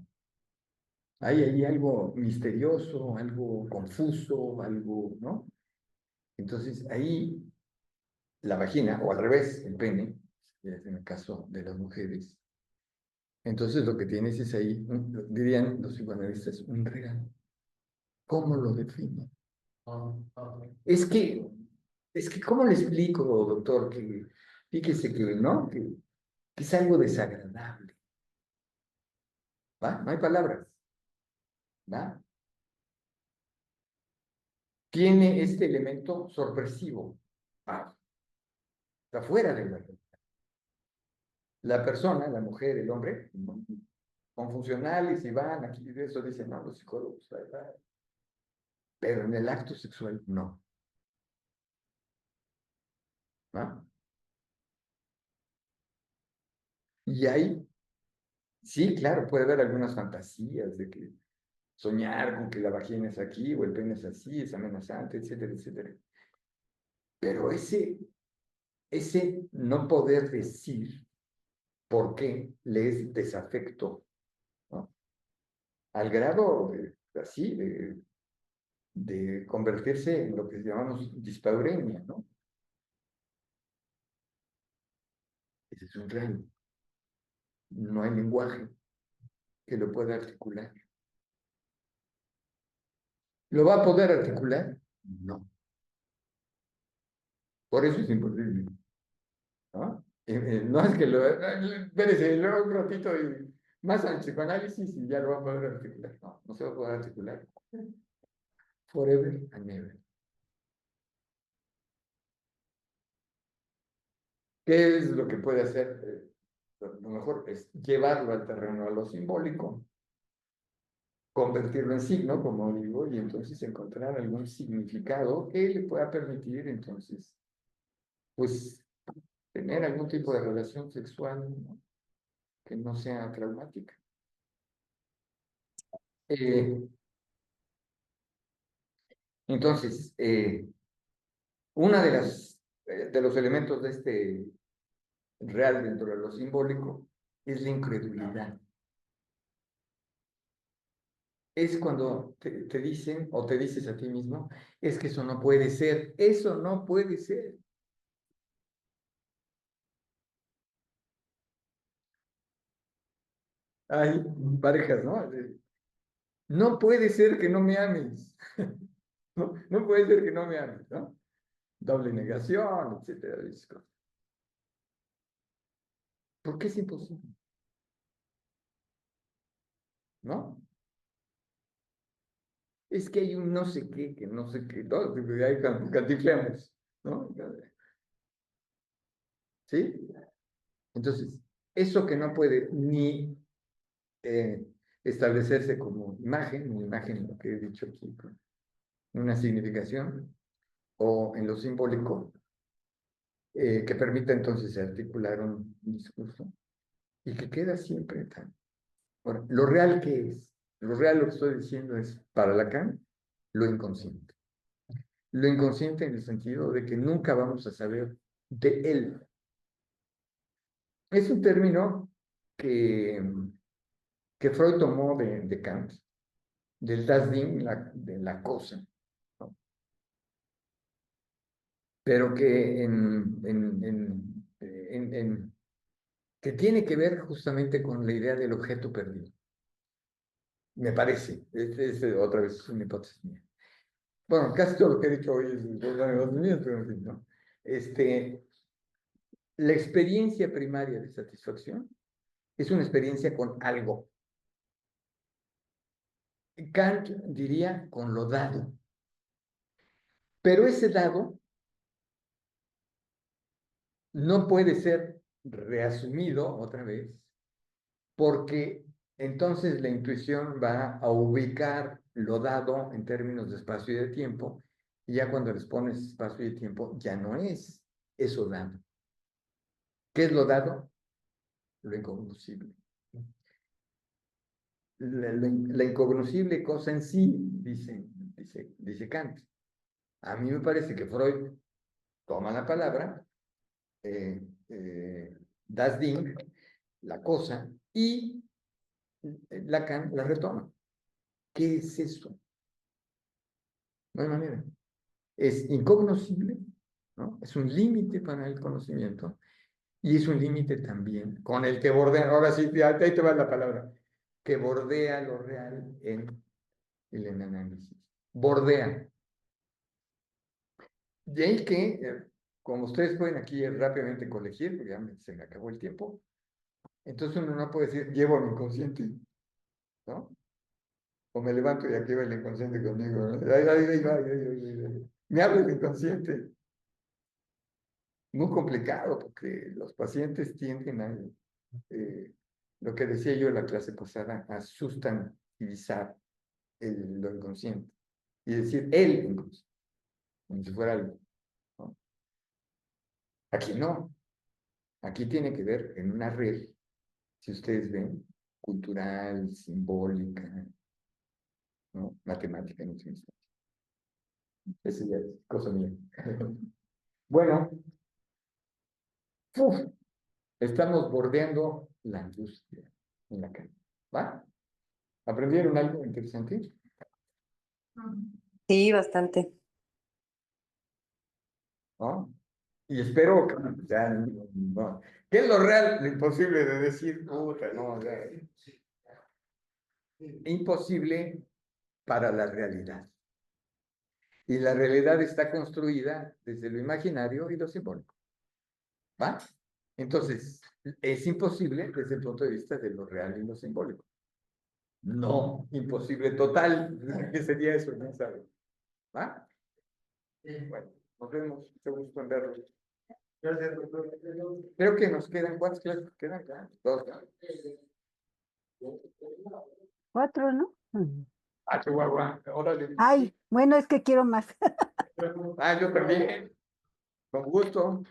S1: Hay ahí algo misterioso, algo confuso, algo, ¿no? Entonces, ahí la vagina, o al revés, el pene, en el caso de las mujeres. Entonces, lo que tienes es ahí, dirían los psicoanalistas, un regalo. ¿Cómo lo defino? Es que, ¿cómo le explico, doctor? Que fíjese que, ¿no? Que es algo desagradable. ¿Va? No hay palabras. ¿Va? Tiene este elemento sorpresivo. Ah, está fuera de la realidad. La persona, la mujer, el hombre, con funcionales y van aquí de eso dicen, no, los psicólogos, pero en el acto sexual no. ¿Va? Y ahí, sí, claro, puede haber algunas fantasías de que soñar con que la vagina es aquí o el pene es así, es amenazante, etcétera, etcétera. Pero ese no poder decir por qué le es desafecto, ¿no? Al grado así de convertirse en lo que llamamos dispauremia, ¿no? Ese es un real. No hay lenguaje que lo pueda articular. ¿Lo va a poder articular? No. Por eso es imposible, ¿no? No es que espérese, luego un ratito y más al psicoanálisis y ya lo va a poder articular. No, no se va a poder articular. Forever and ever. ¿Qué es lo que puede hacer? Lo mejor es llevarlo al terreno a lo simbólico, convertirlo en signo, como digo, y entonces encontrar algún significado que le pueda permitir entonces, pues, tener algún tipo de relación sexual, ¿no? Que no sea traumática. Entonces, una de los elementos de este real dentro de lo simbólico es la incredulidad. Es cuando te dicen o te dices a ti mismo, es que eso no puede ser, eso no puede ser. Hay parejas, ¿no? No puede ser que no me ames. No, no puede ser que no me ames, ¿no? Doble negación, etcétera. ¿Por qué es imposible? ¿No? Es que hay un no sé qué, que no sé qué, ¿no? Ahí cantifleamos, ¿no? ¿Sí? Entonces, eso que no puede ni establecerse como imagen, una imagen, lo que he dicho aquí, una significación, o en lo simbólico, que permita entonces articular un discurso y que queda siempre tan. Ahora, lo real que es, lo real lo que estoy diciendo es, para Lacan, lo inconsciente. Lo inconsciente en el sentido de que nunca vamos a saber de él. Es un término que Freud tomó de Kant, del Das Ding, de la cosa, ¿no? Pero que que tiene que ver justamente con la idea del objeto perdido. Me parece, otra vez es una hipótesis mía. Bueno, casi todo lo que he dicho hoy es de los míos, pero en fin, ¿no? La experiencia primaria de satisfacción es una experiencia con algo. Kant diría con lo dado. Pero ese dado no puede ser reasumido otra vez, porque entonces la intuición va a ubicar lo dado en términos de espacio y de tiempo, y ya cuando les pones espacio y tiempo, ya no es eso dado. ¿Qué es lo dado? Lo incognoscible. La incognoscible cosa en sí, dice Kant. A mí me parece que Freud toma la palabra, das Ding, la cosa, y Lacan la retoma. ¿Qué es eso? No hay manera. Es incognoscible, ¿no? Es un límite para el conocimiento y es un límite también con el que bordea, ahora sí, ahí te va la palabra, que bordea lo real en el análisis. Bordea. De ahí que, como ustedes pueden aquí rápidamente colegir, porque ya se me acabó el tiempo, entonces uno no puede decir, llevo a mi inconsciente, ¿no? O me levanto y aquí va el inconsciente conmigo, ¿no? Me habla el inconsciente. Muy complicado porque los pacientes tienden a, lo que decía yo en la clase pasada, a sustantivizar lo inconsciente y decir el inconsciente, como si fuera algo, ¿no? Aquí no, aquí tiene que ver en una red, si ustedes ven, cultural, simbólica, ¿no? Matemática en última instancia. Esa ya es cosa mía. Bueno, uf, estamos bordeando la angustia en la calle. ¿Va? ¿Aprendieron algo interesante?
S2: Sí, bastante.
S1: ¿No? Y espero que ya, no. ¿Qué es lo real? Lo imposible de decir, puta, no, ya. Imposible para la realidad. Y la realidad está construida desde lo imaginario y lo simbólico. ¿Va? Entonces, es imposible desde el punto de vista de lo real y lo simbólico. No, imposible total. ¿Qué sería eso? No sabe. ¿Va? Bueno, nos vemos. Mucho gusto en verlos.
S6: Gracias, doctor.
S1: Creo que nos quedan, ¿cuántas clases quedan? Dos. ¿No?
S4: 4, ¿no?
S1: Ah, Chihuahua. Órale.
S4: Ay, bueno, es que quiero más.
S1: Ah, yo también. Con gusto.